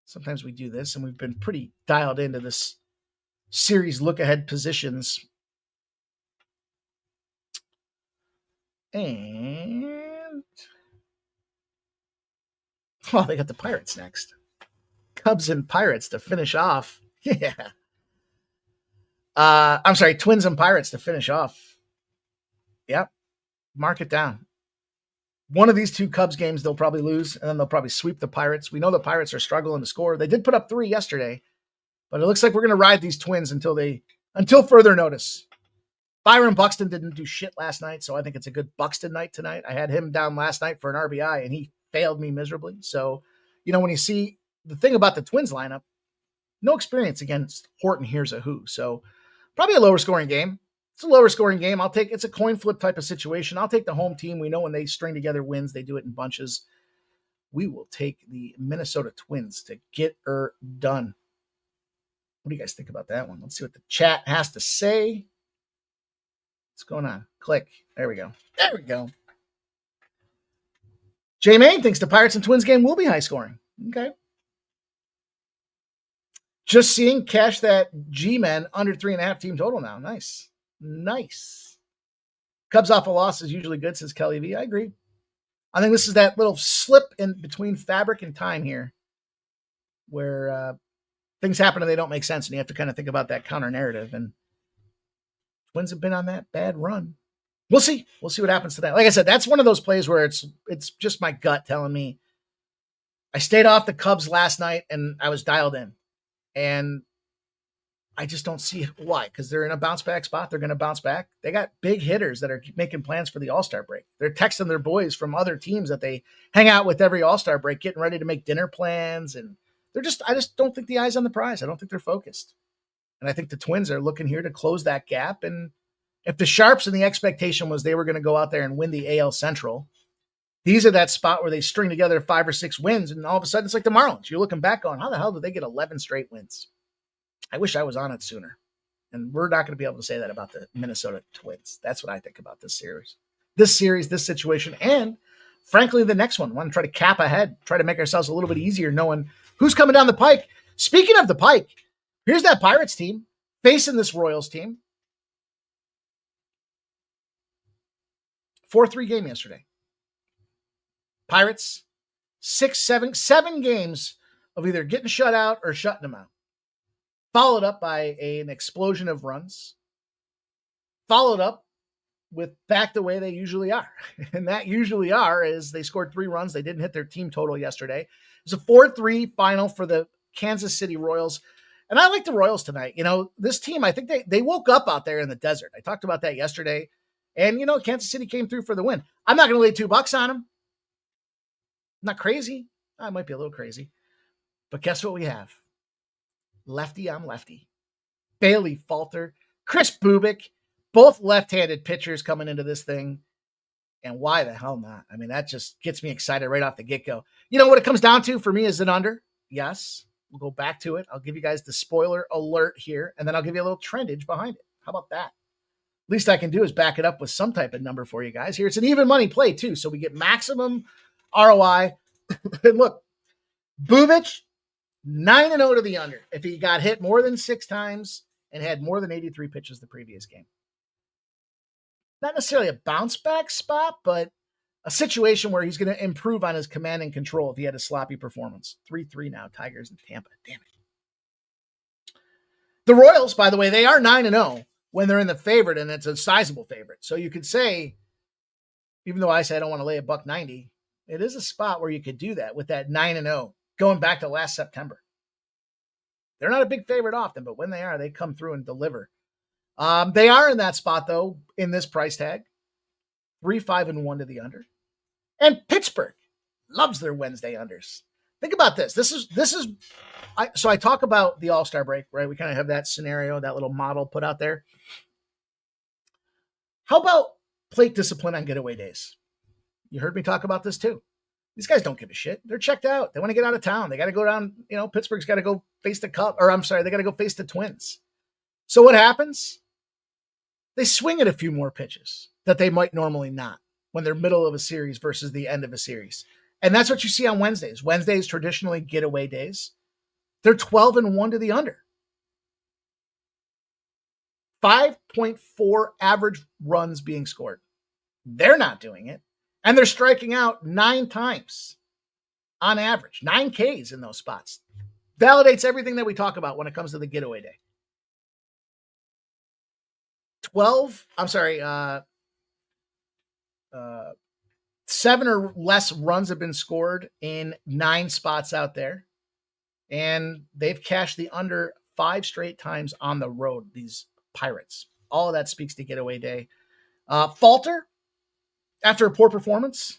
Sometimes we do this, and we've been pretty dialed into this series look-ahead positions. And they got the Pirates next. Cubs and Pirates to finish off. Yeah. I'm sorry, Twins and Pirates to finish off. Yep. Mark it down. One of these 2 Cubs games they'll probably lose, and then they'll probably sweep the Pirates. We know the Pirates are struggling to score. They did put up 3 yesterday, but it looks like we're going to ride these Twins until further notice. Byron Buxton didn't do shit last night, so I think it's a good Buxton night tonight. I had him down last night for an RBI, and he failed me miserably. So, when you see the thing about the Twins lineup, no experience against Horton here's a who. So probably a lower scoring game. It's a lower scoring game. It's a coin flip type of situation. I'll take the home team. We know when they string together wins, they do it in bunches. We will take the Minnesota Twins to get her done. What do you guys think about that one? Let's see what the chat has to say. What's going on? Click. There we go. There we go. Jay Main thinks the Pirates and Twins game will be high scoring. Okay. Just seeing cash that G-Men under 3.5 team total now. Nice. Nice. Cubs off a loss is usually good, says Kelly V. I agree. I think this is that little slip in between fabric and time here where things happen and they don't make sense, and you have to kind of think about that counter narrative. And Twins have been on that bad run. We'll see. We'll see what happens to that. Like I said, that's one of those plays where it's just my gut telling me. I stayed off the Cubs last night and I was dialed in. And I just don't see why, because they're in a bounce back spot. They're going to bounce back. They got big hitters that are making plans for the All-Star break. They're texting their boys from other teams that they hang out with every All-Star break, getting ready to make dinner plans. And I just don't think the eye's on the prize. I don't think they're focused. And I think the Twins are looking here to close that gap. And if the Sharps and the expectation was they were going to go out there and win the AL Central, these are that spot where they string together 5 or 6 wins, and all of a sudden it's like the Marlins. You're looking back on how the hell did they get 11 straight wins? I wish I was on it sooner. And we're not going to be able to say that about the Minnesota Twins. That's what I think about this series, this situation, and frankly, the next one. I want to try to cap ahead, try to make ourselves a little bit easier knowing who's coming down the pike. Speaking of the pike, here's that Pirates team facing this Royals team. 4-3 game yesterday. Pirates, 7 games of either getting shut out or shutting them out. Followed up by an explosion of runs. Followed up with back the way they usually are. And that usually is they scored 3 runs. They didn't hit their team total yesterday. It was a 4-3 final for the Kansas City Royals. And I like the Royals tonight. You know, this team, I think they woke up out there in the desert. I talked about that yesterday. And, you know, Kansas City came through for the win. I'm not going to lay $2 on them. Not crazy. I might be a little crazy. But guess what we have? Lefty on lefty. Bailey Falter, Chris Bubik, both left-handed pitchers coming into this thing. And why the hell not? I mean, that just gets me excited right off the get-go. You know what it comes down to for me is an under. Yes. We'll go back to it. I'll give you guys the spoiler alert here, and then I'll give you a little trendage behind it. How about that? Least I can do is back it up with some type of number for you guys. Here, it's an even money play, too, so we get maximum ROI. And look, Bubich, 9-0 to the under. If he got hit more than 6 times and had more than 83 pitches the previous game. Not necessarily a bounce back spot, but a situation where he's going to improve on his command and control if he had a sloppy performance. 3-3 now, Tigers and Tampa. Damn it. The Royals, by the way, they are 9-0 when they're in the favorite, and it's a sizable favorite. So you could say, even though I say I don't want to lay $1.90, it is a spot where you could do that with that 9-0 going back to last September. They're not a big favorite often, but when they are, they come through and deliver. They are in that spot, though, in this price tag. 3-5-1 to the under. And Pittsburgh loves their Wednesday unders. Think about this. So I talk about the All-Star break, right? We kind of have that scenario, that little model put out there. How about plate discipline on getaway days? You heard me talk about this too. These guys don't give a shit. They're checked out. They want to get out of town. They got to go down, Pittsburgh's got to go face the Cubs, they got to go face the Twins. So what happens? They swing at a few more pitches that they might normally not when they're middle of a series versus the end of a series. And that's what you see on Wednesdays. Wednesdays traditionally getaway days. They're 12-1 to the under. 5.4 average runs being scored. They're not doing it. And they're striking out 9 times on average. 9 Ks in those spots. Validates everything that we talk about when it comes to the getaway day. 7 or less runs have been scored in 9 spots out there. And they've cashed the under 5 straight times on the road, these Pirates. All of that speaks to getaway day. Falter, after a poor performance,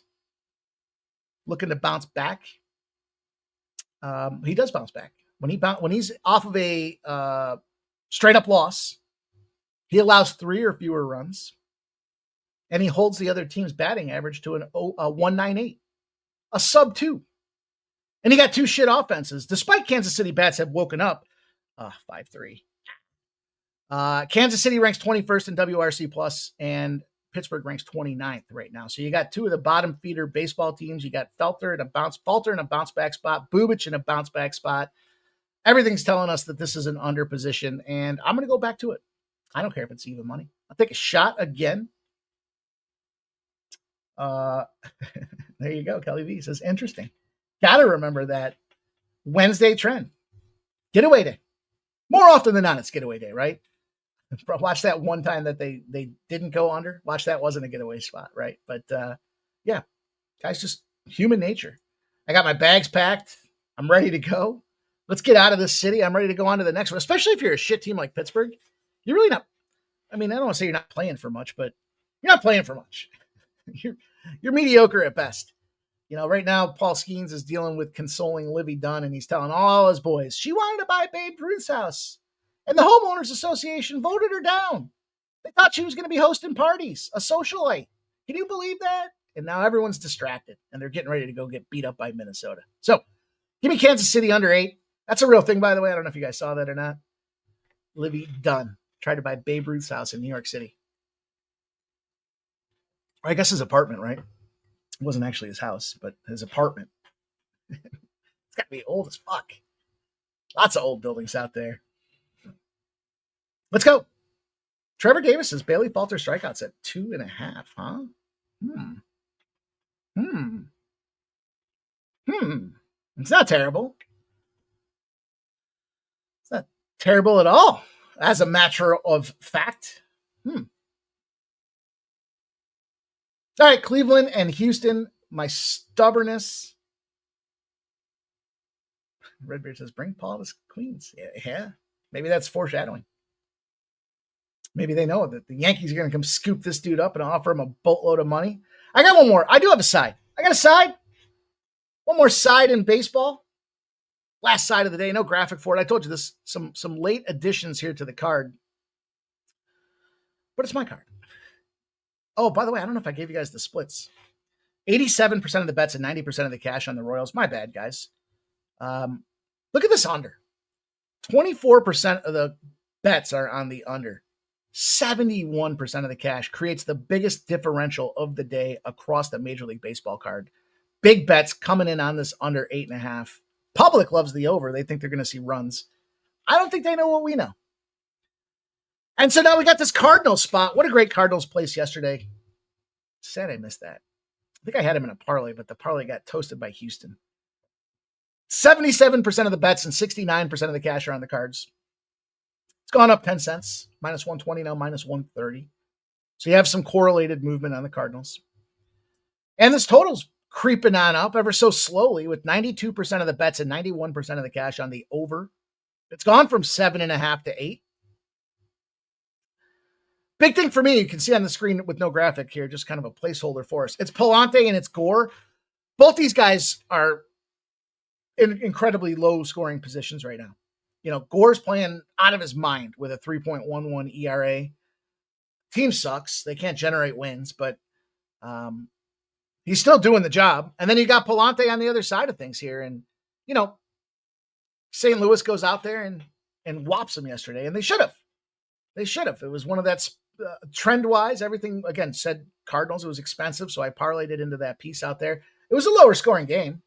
looking to bounce back. He does bounce back. When he's off of a straight up loss, he allows 3 or fewer runs, and he holds the other team's batting average to a 198, a sub 2. And he got 2 shit offenses, despite Kansas City bats have woken up. 5-3. Kansas City ranks 21st in WRC plus, and Pittsburgh ranks 29th right now. So you got two of the bottom feeder baseball teams. You got Falter in a bounce back spot, Bubich in a bounce back spot. Everything's telling us that this is an under position, and I'm going to go back to it. I don't care if it's even money. I'll take a shot again. There you go. Kelly V says, interesting. Got to remember that Wednesday trend. Getaway day. More often than not, it's getaway day, right? Watch that one time that they didn't go under. Watch that wasn't a getaway spot, right? But yeah, guys, just human nature. I got my bags packed. I'm ready to go. Let's get out of this city. I'm ready to go on to the next one, especially if you're a shit team like Pittsburgh. You're really not. I mean, I don't want to say you're not playing for much, but you're not playing for much. You're mediocre at best. You know, right now, Paul Skeens is dealing with consoling Livy Dunn, and he's telling all his boys, she wanted to buy Babe Ruth's house. And the Homeowners Association voted her down. They thought she was going to be hosting parties, a socialite. Can you believe that? And now everyone's distracted, and they're getting ready to go get beat up by Minnesota. So give me Kansas City under 8. That's a real thing, by the way. I don't know if you guys saw that or not. Livy Dunn tried to buy Babe Ruth's house in New York City. I guess his apartment, right? It wasn't actually his house, but his apartment. It's got to be old as fuck. Lots of old buildings out there. Let's go. Trevor Davis says Bailey Falter strikeouts at 2.5, huh? It's not terrible. It's not terrible at all. As a matter of fact. All right, Cleveland and Houston, my stubbornness. Redbeard says, bring Paul to Queens. Yeah, maybe that's foreshadowing. Maybe they know that the Yankees are going to come scoop this dude up and offer him a boatload of money. I got one more. I do have a side. I got a side. One more side in baseball. Last side of the day. No graphic for it. I told you this. Some late additions here to the card. But it's my card. Oh, by the way, I don't know if I gave you guys the splits. 87% of the bets and 90% of the cash on the Royals. My bad, guys. Look at this under. 24% of the bets are on the under. 71% of the cash creates the biggest differential of the day across the Major League Baseball card. Big bets coming in on this under 8.5. Public loves the over. They think they're going to see runs. I don't think they know what we know. And so now we got this Cardinals spot. What a great Cardinals place yesterday. Sad I missed that. I think I had him in a parlay, but the parlay got toasted by Houston. 77% of the bets and 69% of the cash are on the Cards. It's gone up 10 cents, minus 120 now, minus 130. So you have some correlated movement on the Cardinals. And this total's creeping on up ever so slowly with 92% of the bets and 91% of the cash on the over. It's gone from 7.5 to 8. Big thing for me, you can see on the screen with no graphic here, just kind of a placeholder for us. It's Palante and it's Gore. Both these guys are in incredibly low scoring positions right now. You know, Gore's playing out of his mind with a 3.11 ERA. Team sucks. They can't generate wins, but he's still doing the job. And then you got Palante on the other side of things here. And, you know, St. Louis goes out there and whops them yesterday. And they should have. They should have. It was one of that trend-wise, everything, again, said Cardinals. It was expensive, so I parlayed it into that piece out there. It was a lower scoring game.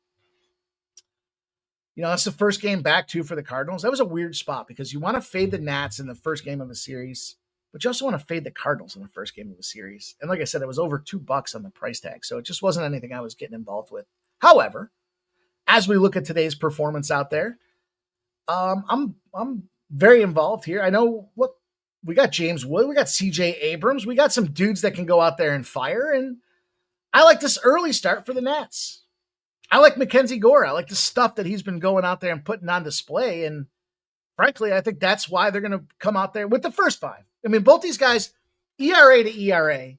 You know, that's the first game back, too, for the Cardinals. That was a weird spot because you want to fade the Nats in the first game of a series, but you also want to fade the Cardinals in the first game of a series. And like I said, it was over $2 on the price tag, so it just wasn't anything I was getting involved with. However, as we look at today's performance out there, I'm very involved here. I know, look, we got James Wood, we got CJ Abrams, we got some dudes that can go out there and fire, and I like this early start for the Nats. I like Mackenzie Gore. I like the stuff that he's been going out there and putting on display, and frankly, I think that's why they're going to come out there with the first 5. I mean, both these guys, ERA to ERA,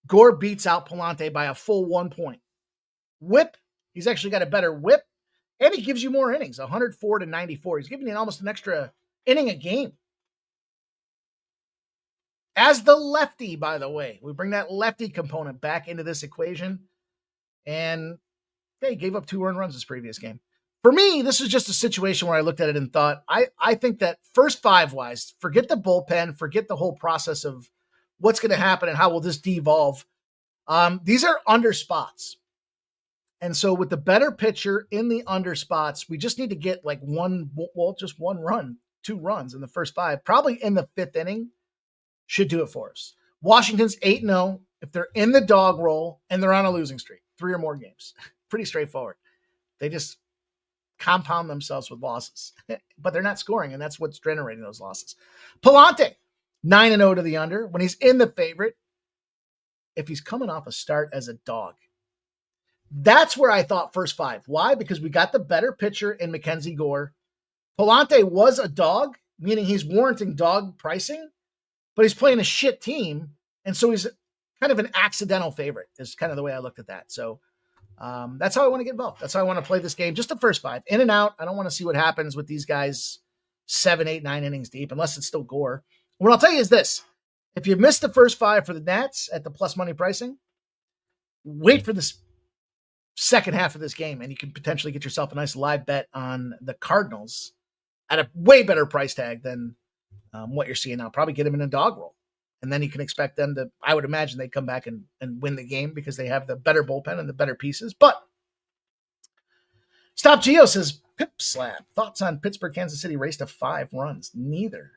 Gore beats out Palante by a full 1 point. Whip, he's actually got a better whip, and he gives you more innings, 104 to 94. He's giving you almost an extra inning a game. As the lefty, by the way, we bring that lefty component back into this equation. And they gave up 2 earned runs this previous game. For me, this is just a situation where I looked at it and thought, I think that first 5 wise, forget the bullpen, forget the whole process of what's going to happen and how will this devolve. These are under spots. And so with the better pitcher in the under spots, we just need to get like just one run, 2 runs in the first 5, probably in the 5th inning should do it for us. Washington's 8-0. If they're in the dog roll and they're on a losing streak, 3 or more games, pretty straightforward. They just compound themselves with losses, but they're not scoring. And that's what's generating those losses. Palante, 9-0 to the under when he's in the favorite. If he's coming off a start as a dog, that's where I thought first 5. Why? Because we got the better pitcher in Mackenzie Gore. Palante was a dog, meaning he's warranting dog pricing, but he's playing a shit team. And so he's kind of an accidental favorite is kind of the way I looked at that. So that's how I want to get involved. That's how I want to play this game. Just the first 5 in and out. I don't want to see what happens with these guys 7, 8, 9 innings deep, unless it's still Gore. What I'll tell you is this. If you missed the first 5 for the Nats at the plus money pricing, wait for this second half of this game, and you can potentially get yourself a nice live bet on the Cardinals at a way better price tag than what you're seeing now. Probably get them in a dog roll. And then you can expect them to, I would imagine they come back and win the game because they have the better bullpen and the better pieces. But Stop Geo says, Pip Slab, thoughts on Pittsburgh, Kansas City race to 5 runs? Neither.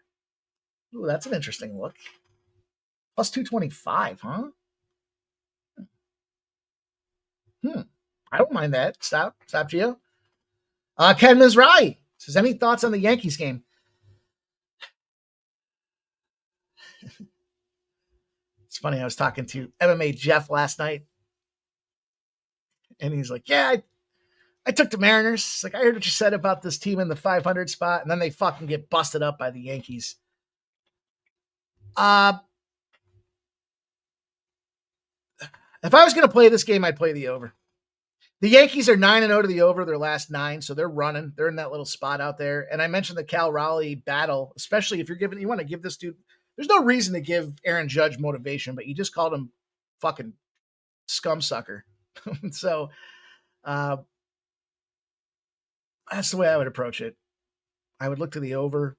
Ooh, that's an interesting look. Plus 225, huh? I don't mind that. Stop Geo. Ken Mizrahi says, any thoughts on the Yankees game? It's funny. I was talking to MMA Jeff last night, and he's like, yeah, I took the Mariners. It's like, I heard what you said about this team in the 500 spot, and then they fucking get busted up by the Yankees. If I was going to play this game, I'd play the over. The Yankees are 9-0 to the over their last 9, so they're running. They're in that little spot out there. And I mentioned the Cal Raleigh battle, especially if you want to give this dude, there's no reason to give Aaron Judge motivation, but you just called him fucking scum sucker. So that's the way I would approach it. I would look to the over.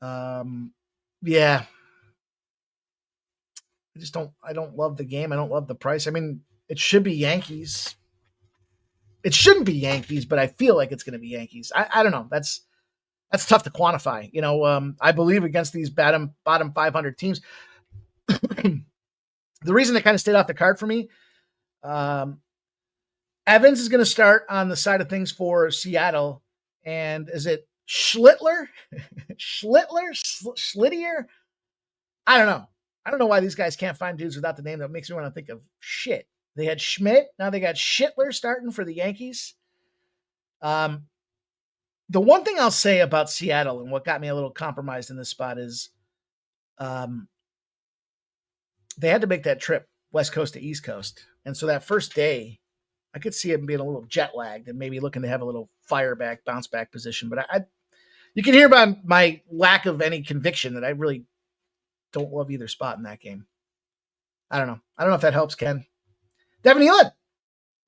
Yeah. I don't love the game. I don't love the price. I mean, it should be Yankees. It shouldn't be Yankees, but I feel like it's going to be Yankees. I don't know. That's tough to quantify. You know, I believe against these bottom 500 teams. The reason they kind of stayed off the card for me, Evans is going to start on the side of things for Seattle. And is it Schlittler? Schlittier? I don't know. I don't know why these guys can't find dudes without the name that makes me want to think of shit. They had Schmidt. Now they got Schittler starting for the Yankees. The one thing I'll say about Seattle and what got me a little compromised in this spot is they had to make that trip West Coast to East Coast. And so that first day, I could see him being a little jet lagged and maybe looking to have a little bounce back position. But you can hear by my lack of any conviction that I really don't love either spot in that game. I don't know. I don't know if that helps, Ken. Devin Elon,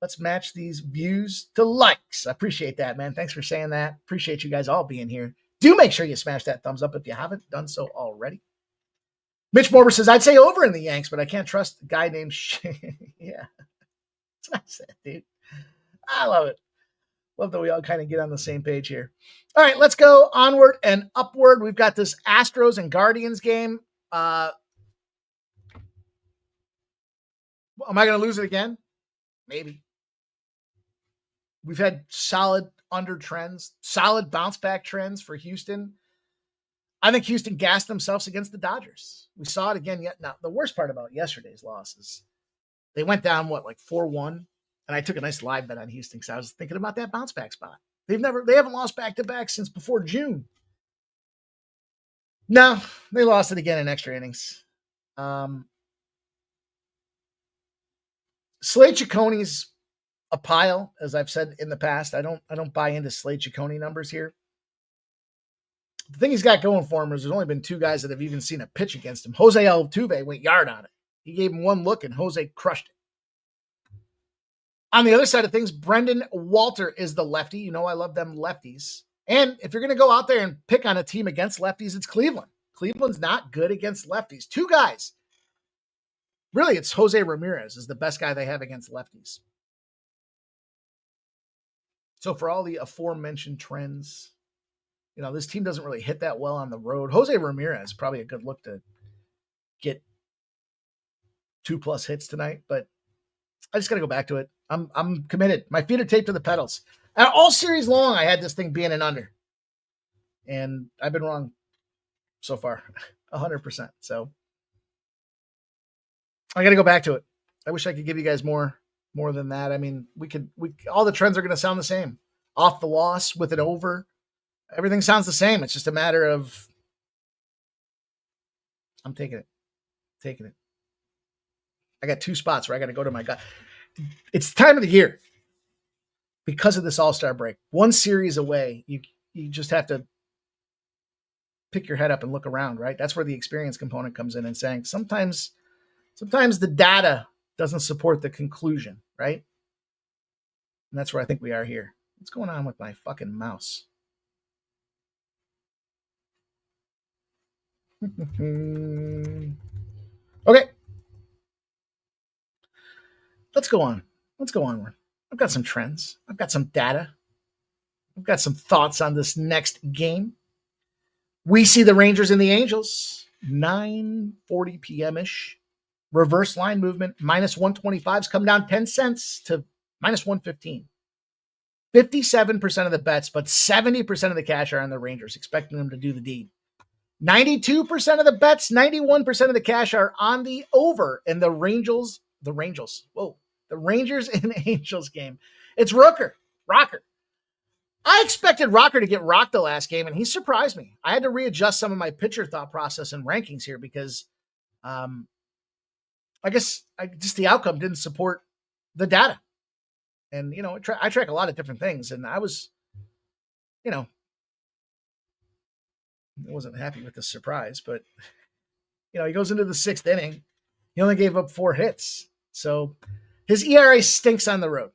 let's match these views to likes. I appreciate that, man. Thanks for saying that. Appreciate you guys all being here. Do make sure you smash that thumbs up if you haven't done so already. Mitch Morber says, I'd say over in the Yanks, but I can't trust a guy named Yeah. That's what I said, dude. I love it. Love that we all kind of get on the same page here. All right, let's go onward and upward. We've got this Astros and Guardians game. Am I going to lose it again? Maybe. We've had solid under trends, solid bounce back trends for Houston. I think Houston gassed themselves against the Dodgers. We saw it again. Now, the worst part about yesterday's losses, they went down, like 4-1? And I took a nice live bet on Houston because I was thinking about that bounce back spot. They haven't lost back-to-back since before June. No, they lost it again in extra innings. Slade Cicconi's a pile, as I've said in the past. I don't buy into Slade Ciccone numbers here. The thing he's got going for him is there's only been 2 guys that have even seen a pitch against him. Jose Altuve went yard on it. He gave him one look, and Jose crushed it. On the other side of things, Brendan Walter is the lefty. You know I love them lefties. And if you're going to go out there and pick on a team against lefties, it's Cleveland. Cleveland's not good against lefties. Two guys. Really, it's Jose Ramirez is the best guy they have against lefties. So for all the aforementioned trends, this team doesn't really hit that well on the road. Jose Ramirez, probably a good look to get 2+ hits tonight, but I just got to go back to it. I'm committed. My feet are taped to the pedals. And all series long, I had this thing being an under. And I've been wrong so far, 100%. So I got to go back to it. I wish I could give you guys more than that. I mean, all the trends are going to sound the same. Off the loss with an over. Everything sounds the same. It's just a matter of I'm taking it. I got 2 spots where I got to go to my gut. It's the time of the year because of this All-Star break. One series away, you just have to pick your head up and look around, right? That's where the experience component comes in and saying sometimes the data doesn't support the conclusion, right? And that's where I think we are here. What's going on with my fucking mouse? Okay. Let's go on. I've got some trends. I've got some data. I've got some thoughts on this next game. We see the Rangers and the Angels, 9:40 p.m.-ish. Reverse line movement, -125s come down 10 cents to -115. 57% of the bets, but 70% of the cash are on the Rangers, expecting them to do the deed. 92% of the bets, 91% of the cash are on the over in the Rangers and Angels game. It's Rocker. I expected Rocker to get rocked the last game, and he surprised me. I had to readjust some of my pitcher thought process and rankings here because I guess the outcome didn't support the data. And, I track a lot of different things, and I was, I wasn't happy with the surprise, but, he goes into the 6th inning. He only gave up 4 hits. So his ERA stinks on the road.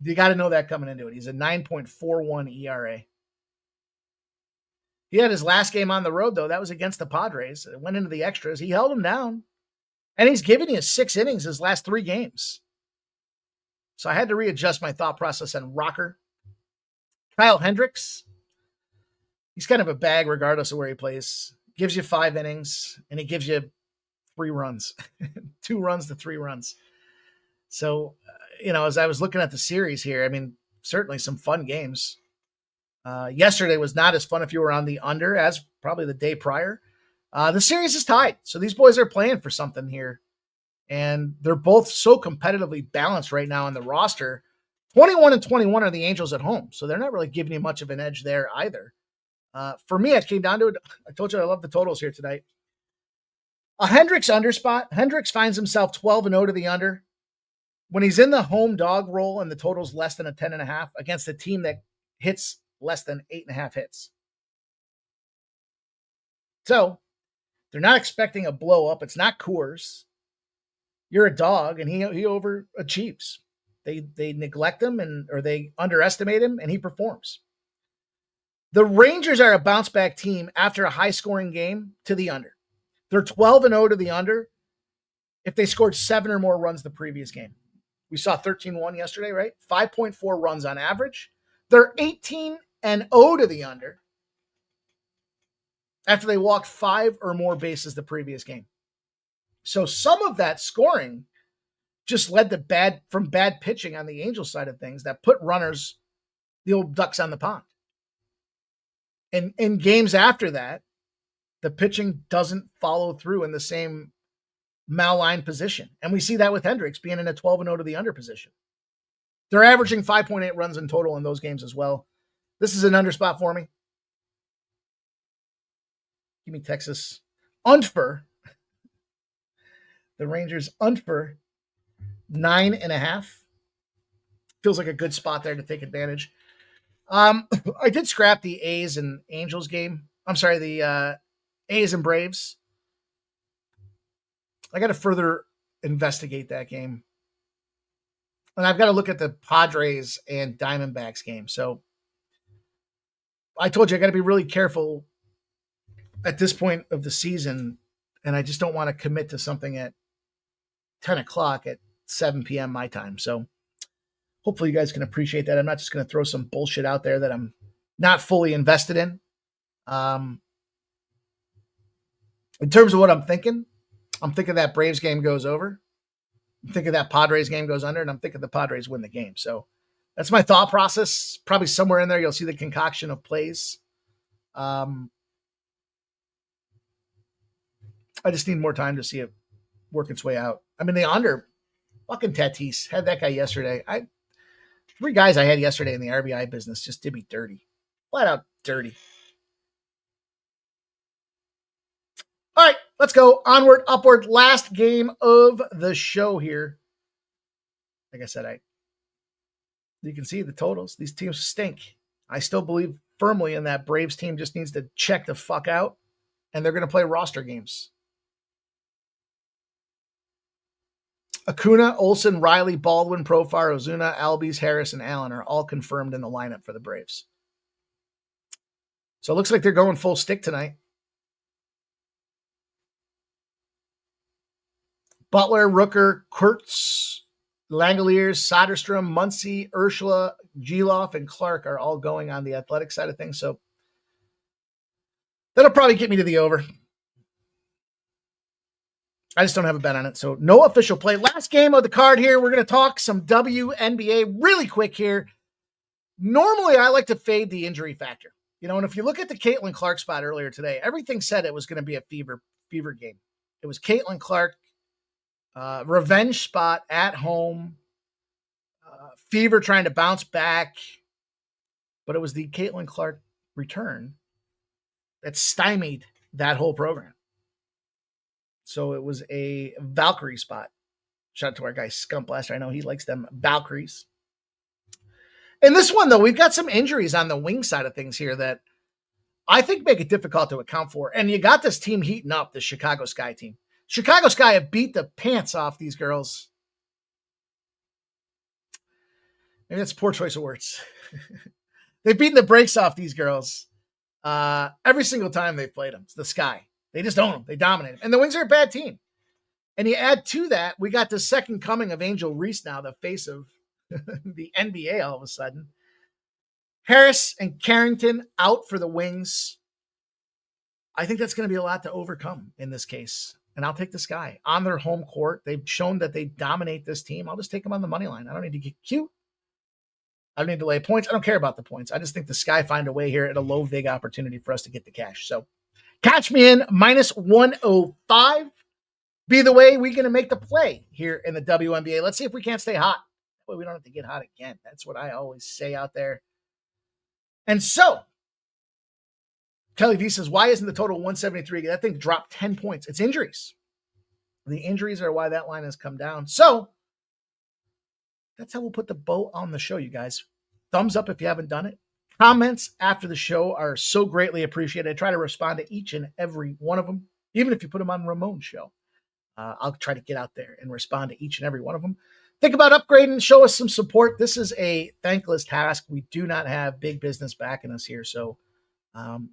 You got to know that coming into it. He's a 9.41 ERA. He had his last game on the road, though. That was against the Padres. It went into the extras. He held him down. And he's given you 6 innings his last 3 games. So I had to readjust my thought process on Rocker. Kyle Hendricks. He's kind of a bag regardless of where he plays. Gives you 5 innings, and he gives you 3 runs. 2 runs to 3 runs. So, as I was looking at the series here, I mean, certainly some fun games. Yesterday was not as fun if you were on the under as probably the day prior. The series is tied. So these boys are playing for something here. And they're both so competitively balanced right now on the roster. 21-21 are the Angels at home. So they're not really giving you much of an edge there either. For me, it came down to it. I told you I love the totals here tonight. A Hendricks under spot. Hendricks finds himself 12-0 to the under. When he's in the home dog role and the total's less than a 10.5 against a team that hits less than 8.5 hits. So they're not expecting a blow up. It's not Coors. You're a dog, and he overachieves. They neglect him or they underestimate him, and he performs. The Rangers are a bounce back team after a high scoring game to the under. They're 12-0 to the under if they scored 7 or more runs the previous game. We saw 13-1 yesterday, right? 5.4 runs on average. They're 18-0 to the under after they walked 5 or more bases the previous game. So some of that scoring just led to bad pitching on the Angels side of things that put runners, the old ducks on the pond. And in games after that, the pitching doesn't follow through in the same malaligned position. And we see that with Hendricks being in a 12-0 to the under position. They're averaging 5.8 runs in total in those games as well. This is an under spot for me. Give me Texas. Unfer. The Rangers unfer 9.5. Feels like a good spot there to take advantage. I did scrap the A's and Angels game. I'm sorry, the A's and Braves. I got to further investigate that game. And I've got to look at the Padres and Diamondbacks game. So I told you I got to be really careful at this point of the season, and I just don't want to commit to something at 10 o'clock at 7 p.m. my time. So hopefully you guys can appreciate that. I'm not just going to throw some bullshit out there that I'm not fully invested in. In terms of what I'm thinking that Braves game goes over. I'm thinking that Padres game goes under, and I'm thinking the Padres win the game. So that's my thought process. Probably somewhere in there you'll see the concoction of plays. I just need more time to see it work its way out. I mean, the under, fucking Tatis, had that guy yesterday. 3 guys I had yesterday in the RBI business just did me dirty. Flat out dirty. All right, let's go onward, upward. Last game of the show here. Like I said, you can see the totals. These teams stink. I still believe firmly in that Braves team just needs to check the fuck out, and they're going to play roster games. Acuna, Olsen, Riley, Baldwin, Profar, Ozuna, Albies, Harris, and Allen are all confirmed in the lineup for the Braves. So it looks like they're going full stick tonight. Butler, Rooker, Kurtz, Langoliers, Soderstrom, Muncy, Urshela, Geloff, and Clark are all going on the athletic side of things. So that'll probably get me to the over. I just don't have a bet on it. So no official play. Last game of the card here. We're going to talk some WNBA really quick here. Normally, I like to fade the injury factor. And if you look at the Caitlin Clark spot earlier today, everything said it was going to be a fever game. It was Caitlin Clark, revenge spot at home, Fever trying to bounce back, but it was the Caitlin Clark return that stymied that whole program. So it was a Valkyrie spot. Shout out to our guy Scump Blaster. I know he likes them Valkyries. In this one, though, we've got some injuries on the wing side of things here that I think make it difficult to account for. And you got this team heating up, the Chicago Sky team. Chicago Sky have beat the pants off these girls. Maybe that's a poor choice of words. They've beaten the brakes off these girls every single time they've played them. It's the Sky. They just own them. They dominate them. And the Wings are a bad team. And you add to that, we got the second coming of Angel Reese now, the face of the NBA all of a sudden. Harris and Carrington out for the Wings. I think that's going to be a lot to overcome in this case. And I'll take the Sky on their home court. They've shown that they dominate this team. I'll just take them on the money line. I don't need to get cute. I don't need to lay points. I don't care about the points. I just think the Sky find a way here at a low vig opportunity for us to get the cash. So catch me in -105. Be the way we're going to make the play here in the WNBA. Let's see if we can't stay hot. That way we don't have to get hot again. That's what I always say out there. And so, Kelly V says, why isn't the total 173? That thing dropped 10 points. It's injuries. The injuries are why that line has come down. So, that's how we'll put the bow on the show, you guys. Thumbs up if you haven't done it. Comments after the show are so greatly appreciated. I try to respond to each and every one of them, even if you put them on Ramon's show. I'll try to get out there and respond to each and every one of them. Think about upgrading. Show us some support. This is a thankless task. We do not have big business backing us here, so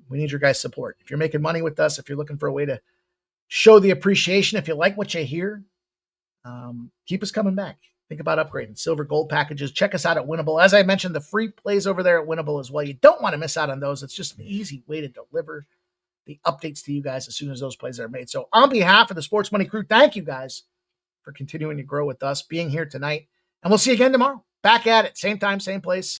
we need your guys' support. If you're making money with us, if you're looking for a way to show the appreciation, if you like what you hear, keep us coming back. Think about upgrading. Silver, gold packages. Check us out at Winnable. As I mentioned, the free plays over there at Winnable as well. You don't want to miss out on those. It's just an easy way to deliver the updates to you guys as soon as those plays are made. So on behalf of the Sports Money crew, thank you guys for continuing to grow with us, being here tonight. And we'll see you again tomorrow. Back at it. Same time, same place.